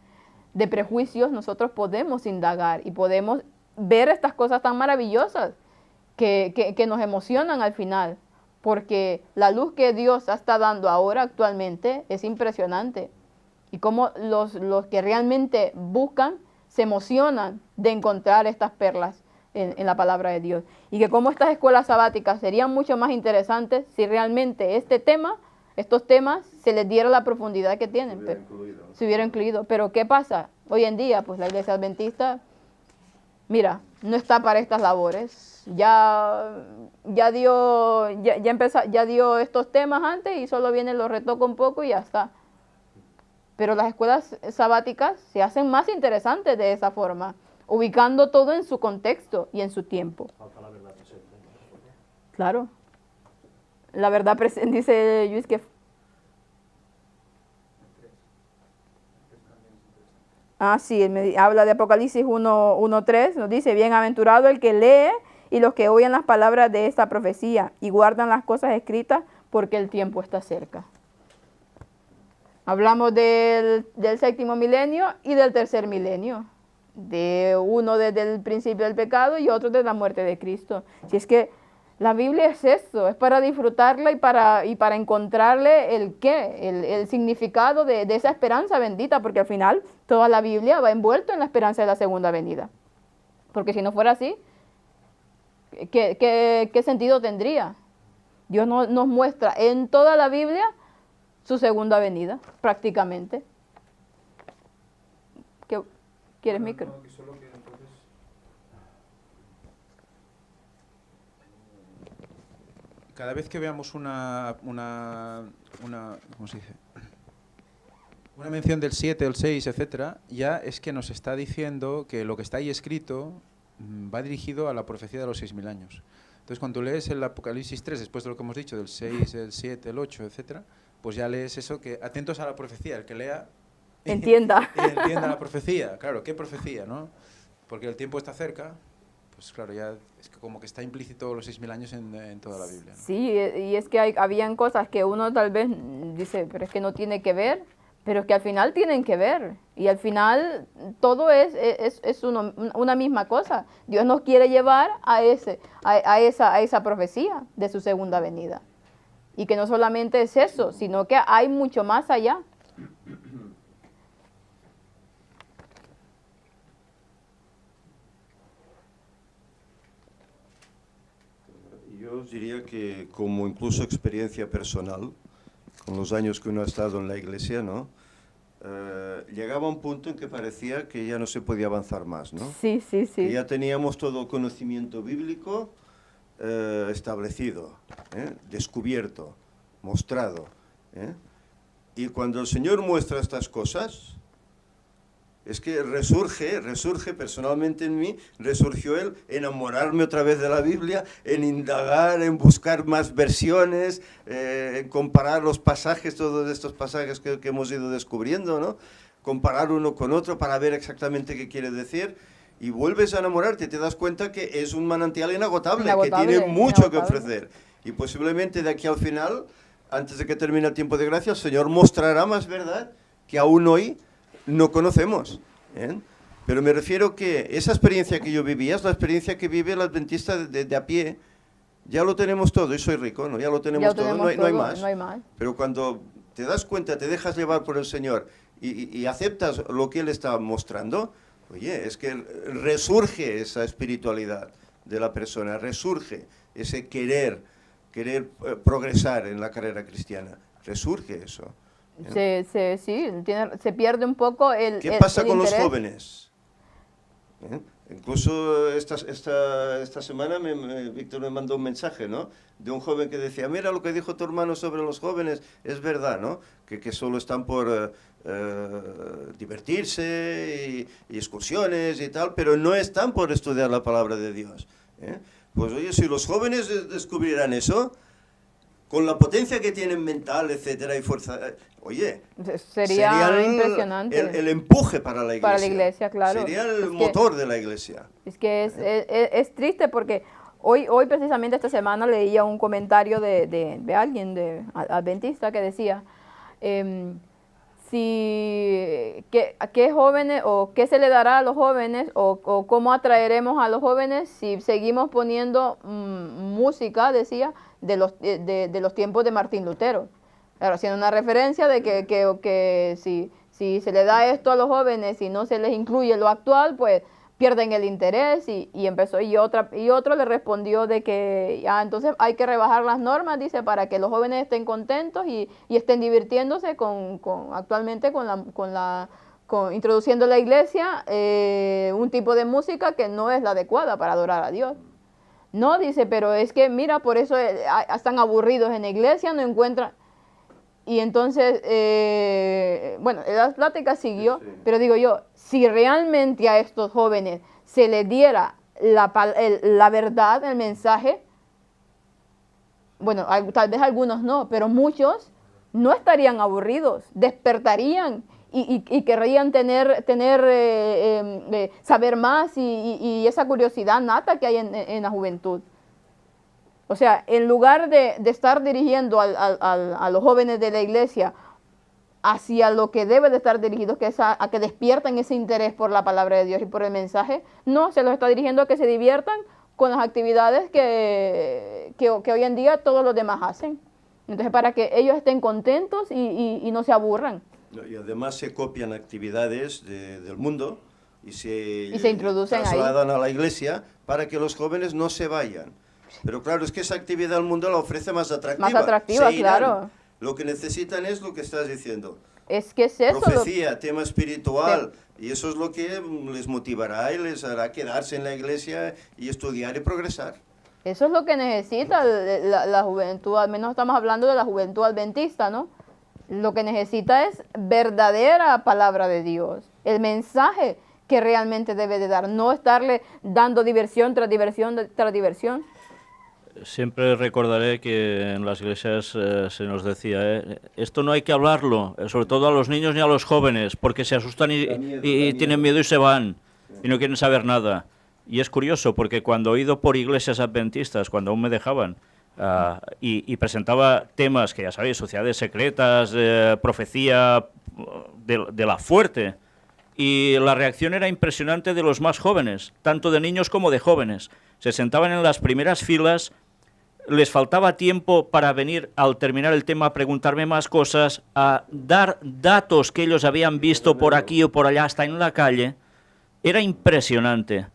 prejuicios, nosotros podemos indagar y podemos ver estas cosas tan maravillosas que nos emocionan al final, porque la luz que Dios está dando ahora actualmente es impresionante. Y cómo los que realmente buscan se emocionan de encontrar estas perlas en la palabra de Dios. Y que cómo estas escuelas sabáticas serían mucho más interesantes si realmente estos temas se les diera la profundidad que tienen. Se hubiera incluido. Pero ¿qué pasa? Hoy en día, pues la Iglesia Adventista, mira, no está para estas labores. Ya dio estos temas antes y solo viene, lo retoca un poco y ya está. Pero las escuelas sabáticas se hacen más interesantes de esa forma, ubicando todo en su contexto y en su tiempo. Claro. La verdad presente, dice Luis que... Sí, él habla de Apocalipsis 1:3, nos dice, bienaventurado el que lee y los que oyen las palabras de esta profecía y guardan las cosas escritas porque el tiempo está cerca. Hablamos del 7º milenio y del 3er milenio, de uno desde el principio del pecado y otro desde la muerte de Cristo. Si es que la Biblia es esto, es para disfrutarla y para encontrarle el significado de esa esperanza bendita, porque al final toda la Biblia va envuelta en la esperanza de la segunda venida. Porque si no fuera así, ¿qué sentido tendría? Dios nos muestra en toda la Biblia su segunda venida, prácticamente. ¿Quieres micro? Cada vez que veamos ¿cómo se dice? Una mención del 7, el 6, etcétera, ya es que nos está diciendo que lo que está ahí escrito va dirigido a la profecía de los 6.000 años. Entonces, cuando lees el Apocalipsis 3, después de lo que hemos dicho, del 6, el 7, el 8, etcétera, pues ya lees eso, que atentos a la profecía, el que lea... Entienda. Y entienda la profecía. Claro, ¿qué profecía, no? Porque el tiempo está cerca, pues claro, ya es que como que está implícito los 6.000 años en toda la Biblia, ¿no? Sí, y es que habían cosas que uno tal vez dice, pero es que no tiene que ver, pero que al final tienen que ver. Y al final todo es una misma cosa. Dios nos quiere llevar a esa profecía de su segunda venida. Y que no solamente es eso, sino que hay mucho más allá. Yo os diría que como incluso experiencia personal, con los años que uno ha estado en la iglesia, ¿no? Llegaba un punto en que parecía que ya no se podía avanzar más, ¿no? Sí, sí, sí. Que ya teníamos todo el conocimiento bíblico establecido, descubierto, mostrado. Y cuando el Señor muestra estas cosas, es que resurge personalmente en mí, resurgió el enamorarme otra vez de la Biblia, en indagar, en buscar más versiones, en comparar los pasajes, todos estos pasajes que hemos ido descubriendo, ¿no? Comparar uno con otro para ver exactamente qué quiere decir, y vuelves a enamorarte, te das cuenta que es un manantial inagotable, que tiene mucho que ofrecer, y posiblemente de aquí al final, antes de que termine el tiempo de gracia, el Señor mostrará más verdad que aún hoy no conocemos, ¿eh? Pero me refiero que esa experiencia que yo vivía es la experiencia que vive el adventista de a pie. Ya lo tenemos todo, y soy rico, ¿no? Ya lo tenemos todo, no hay más. Pero cuando te das cuenta, te dejas llevar por el Señor y aceptas lo que Él está mostrando, oye, es que resurge esa espiritualidad de la persona, resurge ese querer progresar en la carrera cristiana, resurge eso. Se pierde un poco el ¿Qué pasa con los interés? jóvenes? Incluso esta semana Víctor me mandó un mensaje, ¿no? De un joven que decía, mira lo que dijo tu hermano sobre los jóvenes, es verdad, ¿no? Que solo están por divertirse y excursiones y tal, pero no están por estudiar la palabra de Dios. Pues oye, si los jóvenes descubrieran eso, con la potencia que tienen mental, etcétera, y fuerza, oye, sería impresionante. El empuje para la iglesia. Para la iglesia, claro. Sería el motor de la iglesia. Es que es triste porque hoy precisamente esta semana leía un comentario de alguien, de adventista, que decía, ¿qué jóvenes o qué se le dará a los jóvenes o cómo atraeremos a los jóvenes si seguimos poniendo música, decía, de los tiempos de Martín Lutero? Claro, haciendo una referencia de que si se le da esto a los jóvenes y no se les incluye lo actual, pues pierden el interés y empezó, y otro le respondió de que entonces hay que rebajar las normas, dice, para que los jóvenes estén contentos y estén divirtiéndose actualmente introduciendo en la iglesia un tipo de música que no es la adecuada para adorar a Dios. No, dice, pero es que mira, por eso están aburridos en la iglesia, no encuentran. Y entonces, bueno, la plática siguió, pero digo yo, si realmente a estos jóvenes se les diera la verdad, el mensaje, bueno, tal vez algunos no, pero muchos no estarían aburridos, despertarían y querrían saber más y esa curiosidad nata que hay en la juventud. O sea, en lugar de estar dirigiendo a los jóvenes de la iglesia hacia lo que debe de estar dirigido, que es a que despierten ese interés por la palabra de Dios y por el mensaje, no, se los está dirigiendo a que se diviertan con las actividades que hoy en día todos los demás hacen. Entonces, para que ellos estén contentos y no se aburran. Y además se copian actividades del mundo y se introducen trasladan a la iglesia para que los jóvenes no se vayan. Pero claro, es que esa actividad el mundo la ofrece más atractiva. Más atractiva, claro. Lo que necesitan es lo que estás diciendo. Es que es eso. Profecía, tema espiritual, y eso es lo que les motivará y les hará quedarse en la iglesia y estudiar y progresar. Eso es lo que necesita la juventud, al menos estamos hablando de la juventud adventista, ¿no? Lo que necesita es verdadera palabra de Dios, el mensaje que realmente debe de dar, no estarle dando diversión tras diversión tras diversión. Siempre recordaré que en las iglesias se nos decía, esto no hay que hablarlo, sobre todo a los niños ni a los jóvenes, porque se asustan y tienen miedo y se van, y no quieren saber nada. Y es curioso, porque cuando he ido por iglesias adventistas, cuando aún me dejaban, y presentaba temas que ya sabéis, sociedades secretas, profecía de la fuerte, y la reacción era impresionante de los más jóvenes, tanto de niños como de jóvenes. Se sentaban en las primeras filas, les faltaba tiempo para venir al terminar el tema a preguntarme más cosas, a dar datos que ellos habían visto por aquí o por allá, hasta en la calle. Era impresionante.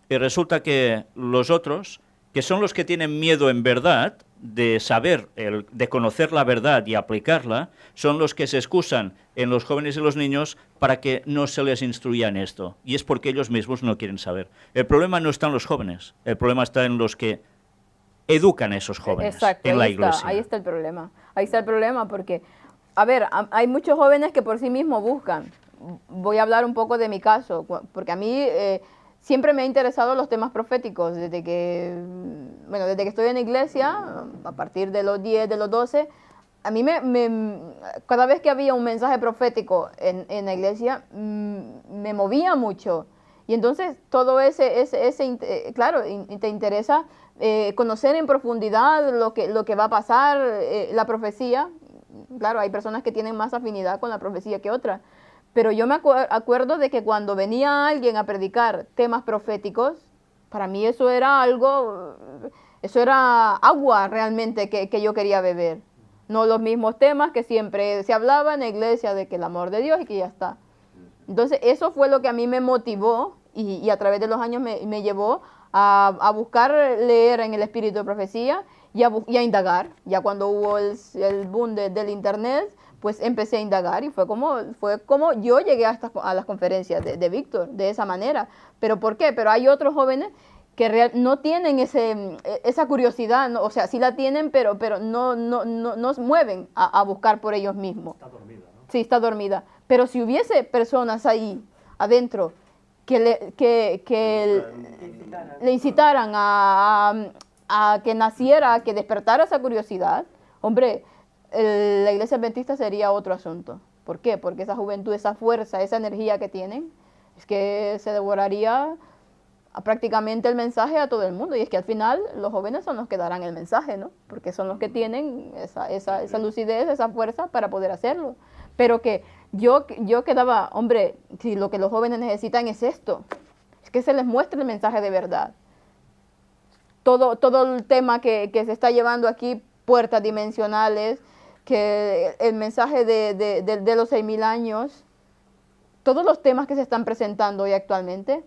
Y resulta que los otros, que son los que tienen miedo en verdad de saber, de conocer la verdad y aplicarla, son los que se excusan en los jóvenes y los niños para que no se les instruya en esto. Y es porque ellos mismos no quieren saber. El problema no está en los jóvenes, el problema está en los que educan a esos jóvenes. Exacto, en la ahí iglesia. está, ahí está el problema. Ahí está el problema porque, a ver, hay muchos jóvenes que por sí mismos buscan. Voy a hablar un poco de mi caso, porque a mí siempre me ha interesado los temas proféticos, desde que estoy en la iglesia, a partir de los 10, de los 12, a mí cada vez que había un mensaje profético en la iglesia, me movía mucho. Y entonces todo claro, te interesa conocer en profundidad lo que va a pasar, la profecía. Claro, hay personas que tienen más afinidad con la profecía que otras. Pero yo me acuerdo de que cuando venía alguien a predicar temas proféticos, para mí eso era agua realmente que yo quería beber. No los mismos temas que siempre se hablaba en la iglesia, de que el amor de Dios y que ya está. Entonces eso fue lo que a mí me motivó y a través de los años me llevó a buscar leer en el espíritu de profecía y a indagar. Ya cuando hubo el boom del internet, pues empecé a indagar y fue como yo llegué a las conferencias de Víctor, de esa manera. ¿Pero por qué? Pero hay otros jóvenes que no tienen esa curiosidad, ¿no? O sea, sí la tienen, pero no se mueven a buscar por ellos mismos. Está dormida, ¿no? Sí, está dormida. Pero si hubiese personas ahí adentro que le incitaran a que naciera, a que despertara esa curiosidad, hombre, la iglesia adventista sería otro asunto. ¿Por qué? Porque esa juventud, esa fuerza, esa energía que tienen, es que se devoraría prácticamente el mensaje a todo el mundo. Y es que al final los jóvenes son los que darán el mensaje, ¿no? Porque son los que tienen esa lucidez, esa fuerza para poder hacerlo. Pero que yo quedaba, hombre, si lo que los jóvenes necesitan es esto, es que se les muestre el mensaje de verdad. Todo el tema que se está llevando aquí, puertas dimensionales, que el mensaje de los 6.000 años, todos los temas que se están presentando hoy actualmente,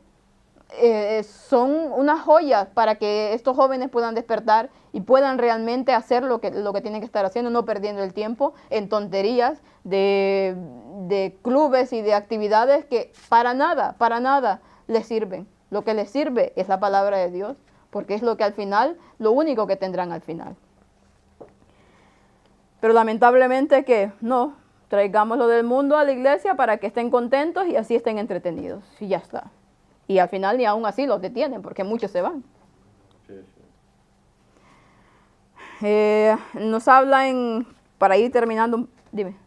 son unas joyas para que estos jóvenes puedan despertar y puedan realmente hacer lo que tienen que estar haciendo, no perdiendo el tiempo en tonterías de clubes y de actividades que para nada les sirven. Lo que les sirve es la palabra de Dios, porque es lo único que tendrán al final. Pero lamentablemente que no, traigámoslo del mundo a la iglesia para que estén contentos y así estén entretenidos, y ya está. Y al final ni aún así los detienen, porque muchos se van. Sí. Nos habla para ir terminando, dime.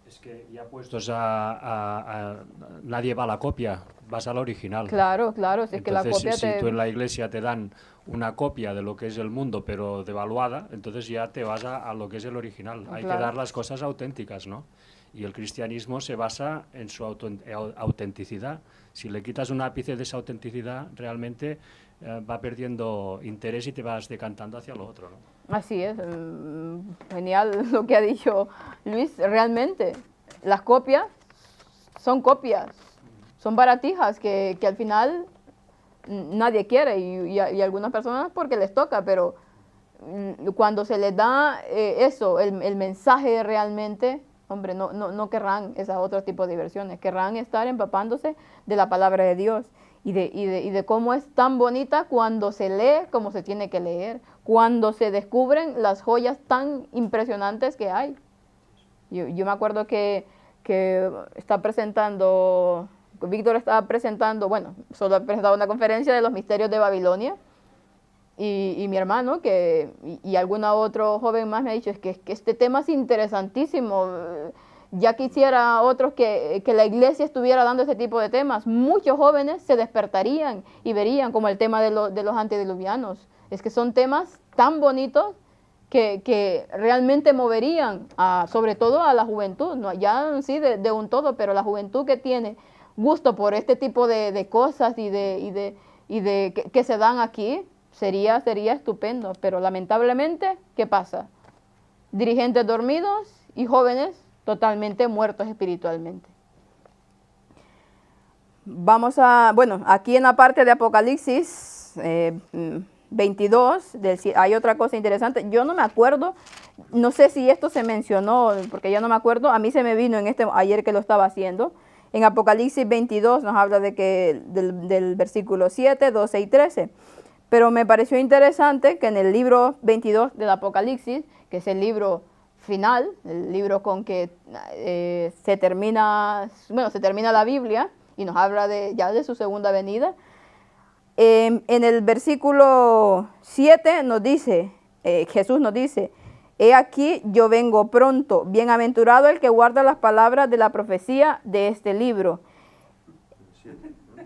Es que ya puestos nadie va a la copia, vas a la original. Claro, si es que la copia si tú en la iglesia te dan una copia de lo que es el mundo, pero devaluada, entonces ya te vas a lo que es el original. Hay que dar las cosas auténticas, ¿no? Y el cristianismo se basa en su autenticidad. Si le quitas un ápice de esa autenticidad, realmente va perdiendo interés y te vas decantando hacia lo otro, ¿no? Así es, genial lo que ha dicho Luis. Realmente, las copias, son baratijas que al final nadie quiere y algunas personas porque les toca, pero cuando se les da eso, el mensaje realmente, hombre, no querrán esas otros tipos de diversiones, querrán estar empapándose de la palabra de Dios y de cómo es tan bonita cuando se lee como se tiene que leer, cuando se descubren las joyas tan impresionantes que hay. Yo me acuerdo que está presentando, Víctor estaba presentando, bueno, solo ha presentado una conferencia de los misterios de Babilonia, y mi hermano y algún otro joven más me ha dicho, es que este tema es interesantísimo, ya quisiera otros que la iglesia estuviera dando este tipo de temas. Muchos jóvenes se despertarían y verían como el tema de los antediluvianos. Es que son temas tan bonitos que realmente moverían sobre todo a la juventud, ¿no? Ya sí de un todo, pero la juventud que tiene gusto por este tipo de cosas y que se dan aquí, sería estupendo. Pero lamentablemente, ¿qué pasa? Dirigentes dormidos y jóvenes totalmente muertos espiritualmente. Vamos bueno, aquí en la parte de Apocalipsis 22, hay otra cosa interesante. Yo no me acuerdo, no sé si esto se mencionó, porque ya no me acuerdo, a mí se me vino ayer que lo estaba haciendo. En Apocalipsis 22 nos habla del versículo 7, 12 y 13. Pero me pareció interesante que en el libro 22 del Apocalipsis, que es el libro final, el libro con que se termina la Biblia y nos habla ya de su segunda venida, en el versículo 7 nos dice, Jesús nos dice, he aquí yo vengo pronto, bienaventurado el que guarda las palabras de la profecía de este libro.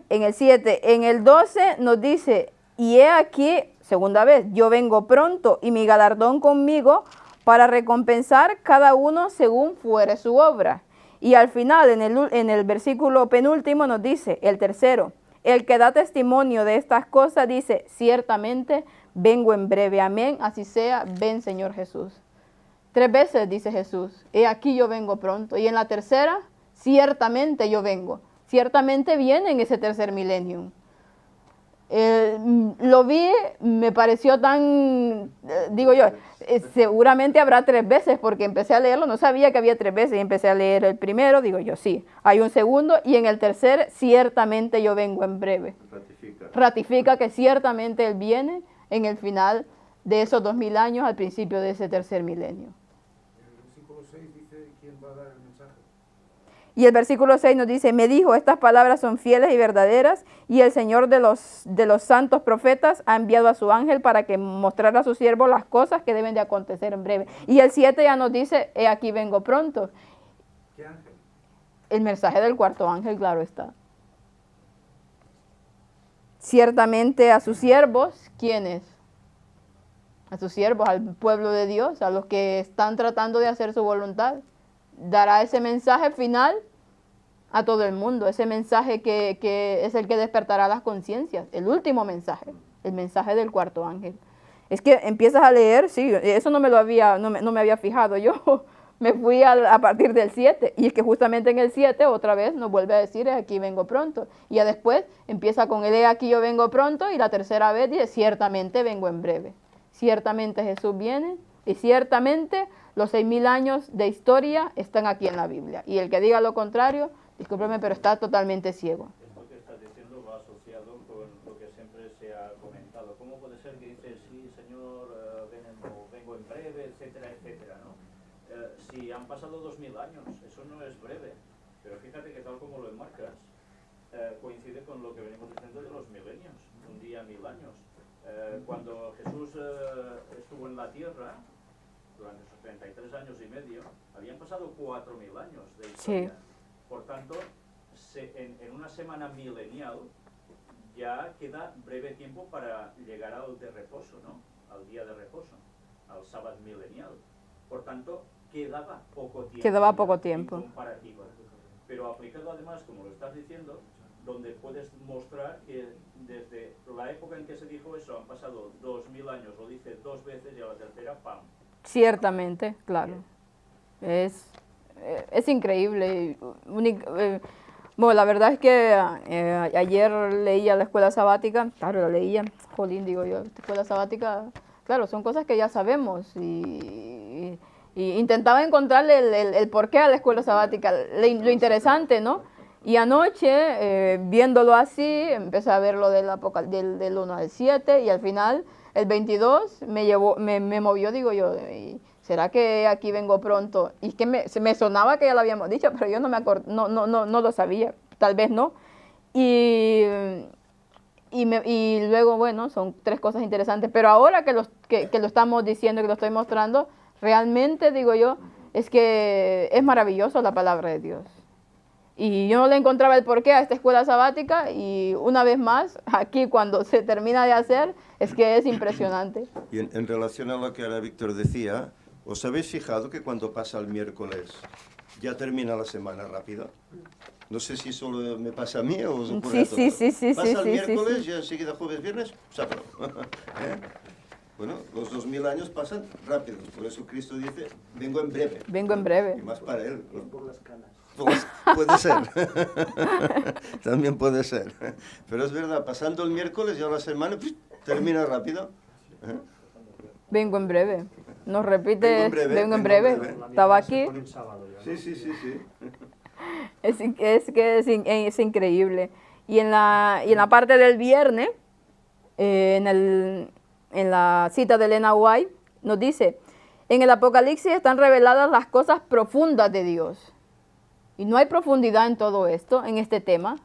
En el 7, en el 12 nos dice, y he aquí, segunda vez, yo vengo pronto y mi galardón conmigo para recompensar cada uno según fuere su obra. Y al final, en el versículo penúltimo nos dice, el tercero, el que da testimonio de estas cosas dice, ciertamente vengo en breve, amén, así sea, ven Señor Jesús. 3 veces dice Jesús, he aquí yo vengo pronto. Y en la tercera, ciertamente yo vengo. Ciertamente viene en ese tercer milenio. Lo vi, me pareció tan, digo yo, seguramente habrá 3 veces, porque empecé a leerlo, no sabía que había 3 veces, y empecé a leer el primero, digo yo, sí, hay un segundo, y en el tercer, ciertamente yo vengo en breve. Ratifica que ciertamente Él viene en el final de esos 2000 años, al principio de ese tercer milenio. El versículo 6 dice, ¿quién va a dar el mensaje? Y el versículo 6 nos dice, me dijo, estas palabras son fieles y verdaderas, y el Señor de los santos profetas ha enviado a su ángel para que mostrara a su siervo las cosas que deben de acontecer en breve. Y el 7 ya nos dice, he aquí vengo pronto. ¿Qué ángel? El mensaje del cuarto ángel, claro está. Ciertamente a sus siervos, ¿quiénes? A sus siervos, al pueblo de Dios, a los que están tratando de hacer su voluntad. Dará ese mensaje final a todo el mundo, ese mensaje que es el que despertará las conciencias, el último mensaje, el mensaje del cuarto ángel. Es que empiezas a leer, sí, eso no me había fijado, yo me fui a partir del 7, y es que justamente en el 7 otra vez nos vuelve a decir, aquí vengo pronto, y ya después empieza con el aquí yo vengo pronto, y la tercera vez dice, ciertamente vengo en breve. Ciertamente Jesús viene, y ciertamente los 6000 años de historia están aquí en la Biblia. Y el que diga lo contrario, discúlpeme, pero está totalmente ciego. Esto que estás diciendo va asociado con lo que siempre se ha comentado. ¿Cómo puede ser que dices, sí, Señor, vengo en breve, etcétera, etcétera, ¿no? Si han pasado 2000 años, eso no es breve. Pero fíjate que tal como lo enmarcas, coincide con lo que venimos diciendo de los milenios, un día 1000 años. Cuando Jesús estuvo en la tierra, durante sus 33 años y medio, habían pasado 4000 años de historia. Sí. Por tanto, en una semana milenial ya queda breve tiempo para llegar al de reposo, ¿no? Al día de reposo, al sábado milenial. Por tanto, quedaba poco tiempo. Quedaba poco tiempo. En comparativa. Pero aplicado además, como lo estás diciendo, donde puedes mostrar que desde la época en que se dijo eso han pasado 2000 años, lo dice 2 veces y a la tercera, ¡pam! Ciertamente, claro. Es increíble. Bueno, la verdad es que ayer leía la escuela sabática, claro, la leía, jolín, digo yo, escuela sabática, claro, son cosas que ya sabemos y intentaba encontrarle el porqué a la escuela sabática, lo interesante, ¿no? Y anoche, viéndolo así, empecé a ver lo del 1 al 7 y al final, el 22, me movió, digo yo, ¿será que aquí vengo pronto? Y es que me sonaba que ya lo habíamos dicho, pero yo no me no lo sabía, tal vez no. Y luego, bueno, son 3 cosas interesantes, pero ahora que lo estamos diciendo, que lo estoy mostrando, realmente, digo yo, es que es maravilloso la palabra de Dios. Y yo no le encontraba el porqué a esta escuela sabática y una vez más, aquí cuando se termina de hacer, es que es impresionante. Y en relación a lo que ahora Víctor decía, ¿os habéis fijado que cuando pasa el miércoles ya termina la semana rápido? No sé si solo me pasa a mí o os ocurre a todos. Sí. Pasa el miércoles, sí. ya enseguida jueves, viernes, sábado. ¿Eh? Bueno, los 2000 años pasan rápidos, por eso Cristo dice, vengo en breve. Vengo en breve. Y más para él, ¿no? Por las canas. Puede ser, también puede ser. Pero es verdad, pasando el miércoles ya la semana termina rápido. ¿Eh? Vengo en breve. Nos repite, vengo en breve. breve. Estaba aquí. Sí. Es increíble. Y en la parte del viernes, en la cita de Elena White, nos dice, en el Apocalipsis están reveladas las cosas profundas de Dios. Y no hay profundidad en todo esto, en este tema.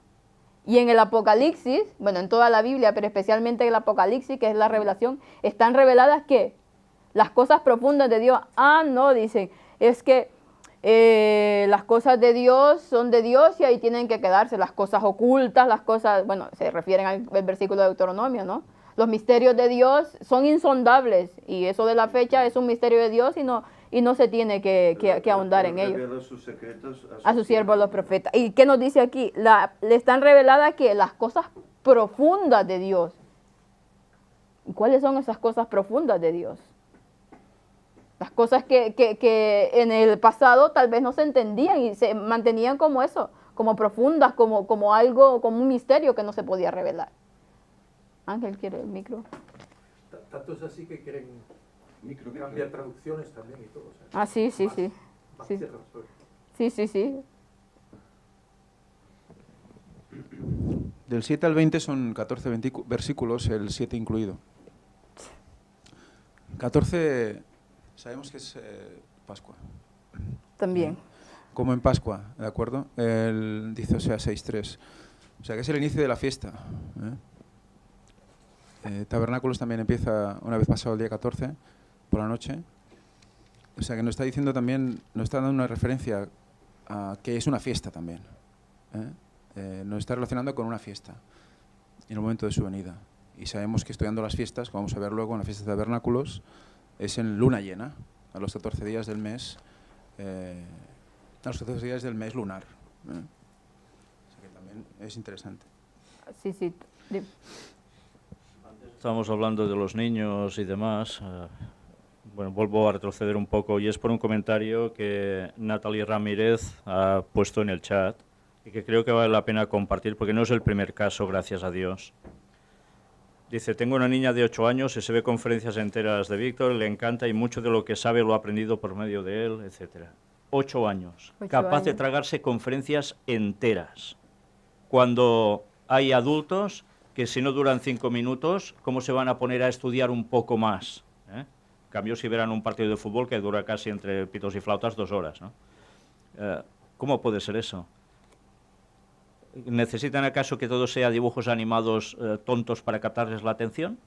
Y en el Apocalipsis, bueno, en toda la Biblia, pero especialmente en el Apocalipsis, que es la revelación, están reveladas ¿qué? Las cosas profundas de Dios. Ah, no, dicen, es que las cosas de Dios son de Dios y ahí tienen que quedarse. Las cosas ocultas, las cosas, bueno, se refieren al versículo de Deuteronomio, ¿no? Los misterios de Dios son insondables y eso de la fecha es un misterio de Dios y no se tiene que ahondar en ello. Sus secretos a sus siervos los profetas. ¿Y qué nos dice aquí? Le están reveladas que las cosas profundas de Dios. ¿Y cuáles son esas cosas profundas de Dios? Las cosas que en el pasado tal vez no se entendían y se mantenían como eso, como profundas, como algo, como un misterio que no se podía revelar. Ángel, ¿quiere el micro? Tanto es así que quieren cambiar traducciones también y todo. O sea, Ah, sí. Sí. Del 7 al 20 son 14 versículos, el 7 incluido. 14, sabemos que es Pascua. También. Como en Pascua, ¿de acuerdo? Dice Oseas 6:3. O sea, que es el inicio de la fiesta. Tabernáculos también empieza una vez pasado el día 14, por la noche. O sea, que nos está diciendo también, nos está dando una referencia a que es una fiesta también. Nos está relacionando con una fiesta en el momento de su venida. Y sabemos que estudiando las fiestas, como vamos a ver luego en la fiesta de Tabernáculos, es en luna llena, a los 14 días del mes, lunar. O sea que también es interesante. Sí. Estamos hablando de los niños y demás. Bueno, vuelvo a retroceder un poco y es por un comentario que Natalie Ramírez ha puesto en el chat y que creo que vale la pena compartir porque no es el primer caso, gracias a Dios. Dice, tengo una niña de 8 años y se ve conferencias enteras de Víctor, le encanta y mucho de lo que sabe lo ha aprendido por medio de él, etc. 8 años, capaz de tragarse conferencias enteras. Cuando hay adultos que si no duran 5 minutos, ¿cómo se van a poner a estudiar un poco más? En cambio, si verán un partido de fútbol que dura casi entre pitos y flautas 2 horas, ¿no? ¿Cómo puede ser eso? ¿Necesitan acaso que todo sea dibujos animados tontos para captarles la atención?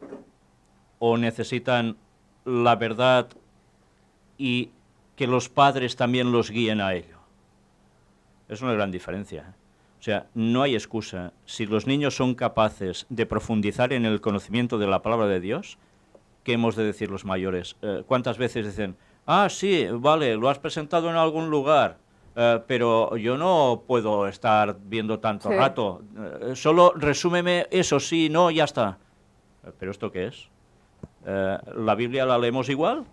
¿O necesitan la verdad y que los padres también los guíen a ello? Es una gran diferencia. O sea, no hay excusa. Si los niños son capaces de profundizar en el conocimiento de la palabra de Dios, ¿qué hemos de decir los mayores? ¿Cuántas veces dicen, ah, sí, vale, lo has presentado en algún lugar, pero yo no puedo estar viendo tanto rato, solo resúmeme eso, sí, no, ya está. ¿Pero esto qué es? ¿La Biblia la leemos igual?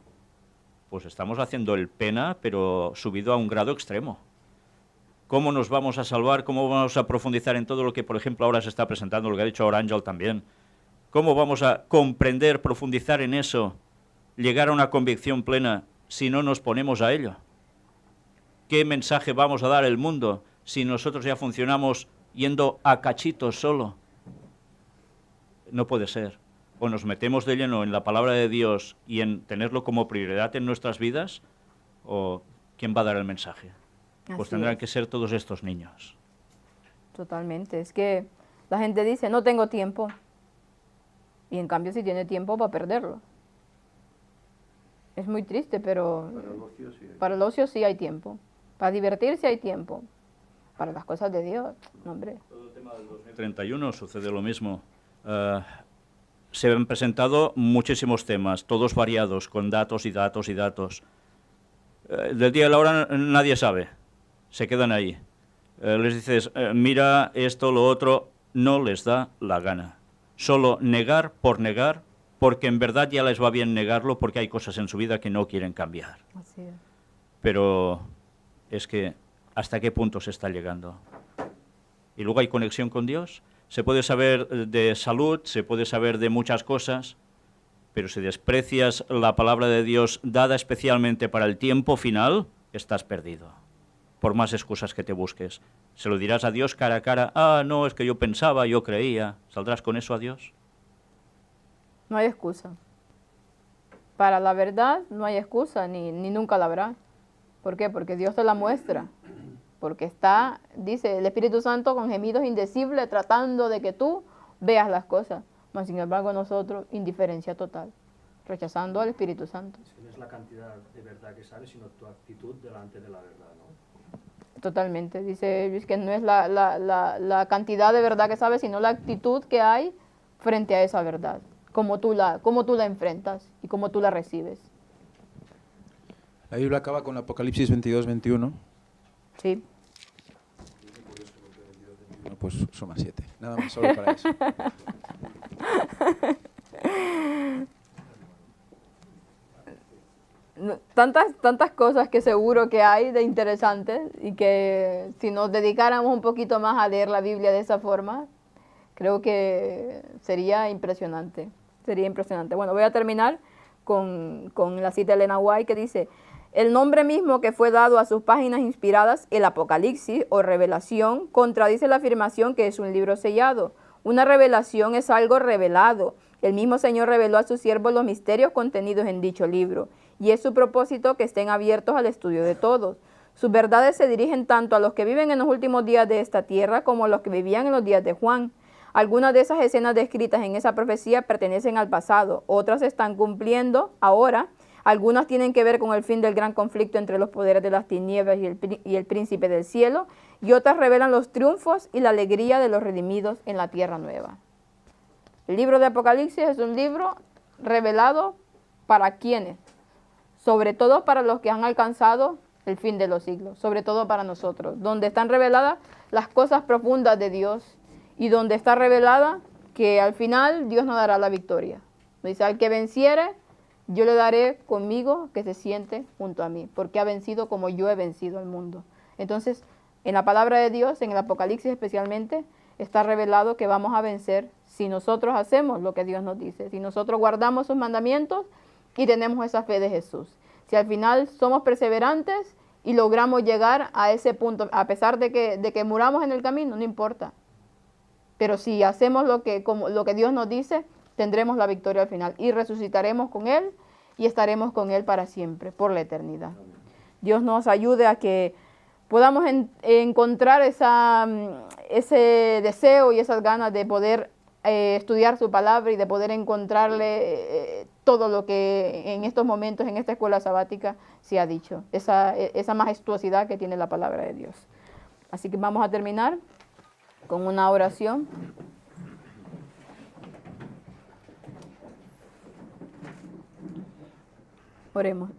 Pues estamos haciendo el pena, pero subido a un grado extremo. ¿Cómo nos vamos a salvar? ¿Cómo vamos a profundizar en todo lo que, por ejemplo, ahora se está presentando, lo que ha dicho ahora Ángel también? ¿Cómo vamos a comprender, profundizar en eso llegar a una convicción plena si no nos ponemos a ello? ¿Qué mensaje vamos a dar al mundo si nosotros ya funcionamos yendo a cachitos solo? No puede ser. O nos metemos de lleno en la palabra de Dios y en tenerlo como prioridad en nuestras vidas, o ¿quién va a dar el mensaje? Pues Así tendrán es. que ser todos estos niños. Totalmente. Es que la gente dice, no tengo tiempo. Y en cambio, si tiene tiempo, va a perderlo. Es muy triste, pero para el ocio sí hay tiempo. Para divertirse hay tiempo. Para las cosas de Dios, no, hombre. Todo el tema del 2031 sucede lo mismo. Se han presentado muchísimos temas, todos variados, con datos y datos y datos. Del día a la hora nadie sabe, se quedan ahí. Les dices, mira esto, lo otro, no les da la gana. Solo negar, porque en verdad ya les va bien negarlo, porque hay cosas en su vida que no quieren cambiar. Así es. Pero es que, ¿hasta qué punto se está llegando? Y luego hay conexión con Dios. Se puede saber de salud, se puede saber de muchas cosas, pero si desprecias la palabra de Dios dada especialmente para el tiempo final, estás perdido. Por más excusas que te busques. Se lo dirás a Dios cara a cara. Ah, no, es que yo pensaba, yo creía. ¿Saldrás con eso a Dios? No hay excusa. Para la verdad no hay excusa, ni nunca la habrá. ¿Por qué? Porque Dios te la muestra. Porque está, dice el Espíritu Santo, con gemidos indecibles, tratando de que tú veas las cosas. Mas, sin embargo, nosotros, indiferencia total, rechazando al Espíritu Santo. No es la cantidad de verdad que sabes, sino tu actitud delante de la verdad, ¿no? Totalmente. Dice Luis que no es la cantidad de verdad que sabes, sino la actitud que hay frente a esa verdad. Cómo tú la enfrentas y cómo tú la recibes. La Biblia acaba con Apocalipsis 22-21. Sí. Bueno, pues suma 7. Nada más, solo para eso. Tantas cosas que seguro que hay de interesantes y que si nos dedicáramos un poquito más a leer la Biblia de esa forma, creo que sería impresionante. Sería impresionante. Bueno, voy a terminar con la cita de Elena White que dice: el nombre mismo que fue dado a sus páginas inspiradas, el Apocalipsis o Revelación, contradice la afirmación que es un libro sellado. Una revelación es algo revelado. El mismo Señor reveló a sus siervos los misterios contenidos en dicho libro, y es su propósito que estén abiertos al estudio de todos. Sus verdades se dirigen tanto a los que viven en los últimos días de esta tierra como a los que vivían en los días de Juan. Algunas de esas escenas descritas en esa profecía pertenecen al pasado, otras se están cumpliendo ahora. Algunas tienen que ver con el fin del gran conflicto entre los poderes de las tinieblas y el príncipe del cielo, y otras revelan los triunfos y la alegría de los redimidos en la tierra nueva. El libro de Apocalipsis es un libro revelado para quienes, sobre todo para los que han alcanzado el fin de los siglos, sobre todo para nosotros, donde están reveladas las cosas profundas de Dios y donde está revelada que al final Dios nos dará la victoria. Dice, al que venciere, yo le daré conmigo que se siente junto a mí, porque ha vencido como yo he vencido al mundo. Entonces, en la palabra de Dios, en el Apocalipsis especialmente, está revelado que vamos a vencer si nosotros hacemos lo que Dios nos dice, si nosotros guardamos sus mandamientos y tenemos esa fe de Jesús. Si al final somos perseverantes y logramos llegar a ese punto, a pesar de que muramos en el camino, no importa. Pero si hacemos lo que Dios nos dice, tendremos la victoria al final y resucitaremos con Él y estaremos con Él para siempre, por la eternidad. Dios nos ayude a que podamos encontrar ese deseo y esas ganas de poder estudiar su palabra y de poder encontrarle todo lo que en estos momentos, en esta escuela sabática, se ha dicho, esa majestuosidad que tiene la palabra de Dios. Así que vamos a terminar con una oración. Oremos.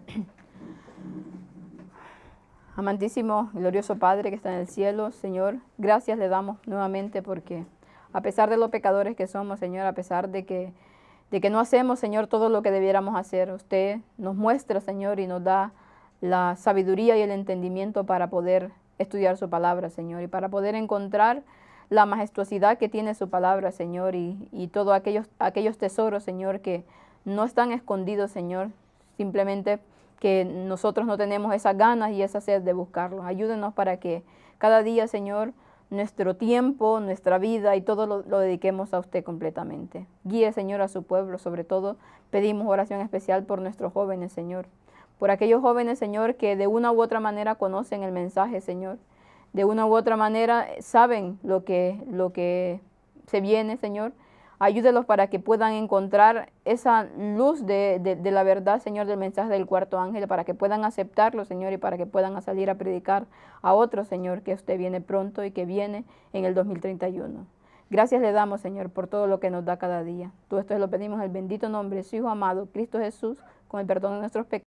Amantísimo, glorioso Padre que está en el cielo, Señor, gracias le damos nuevamente porque a pesar de los pecadores que somos, Señor, a pesar de que no hacemos, Señor, todo lo que debiéramos hacer, usted nos muestra, Señor, y nos da la sabiduría y el entendimiento para poder estudiar su palabra, Señor, y para poder encontrar la majestuosidad que tiene su palabra, Señor, y todos aquellos tesoros, Señor, que no están escondidos, Señor, simplemente que nosotros no tenemos esas ganas y esa sed de buscarlo. Ayúdenos para que cada día, Señor, nuestro tiempo, nuestra vida y todo lo dediquemos a usted completamente. Guíe, Señor, a su pueblo. Sobre todo, pedimos oración especial por nuestros jóvenes, Señor. Por aquellos jóvenes, Señor, que de una u otra manera conocen el mensaje, Señor. De una u otra manera saben lo que se viene, Señor. Ayúdelos para que puedan encontrar esa luz de la verdad, Señor, del mensaje del cuarto ángel, para que puedan aceptarlo, Señor, y para que puedan salir a predicar a otros, Señor, que usted viene pronto y que viene en el 2031. Gracias le damos, Señor, por todo lo que nos da cada día. Todo esto lo pedimos en el bendito nombre de su Hijo amado, Cristo Jesús, con el perdón de nuestros pecados.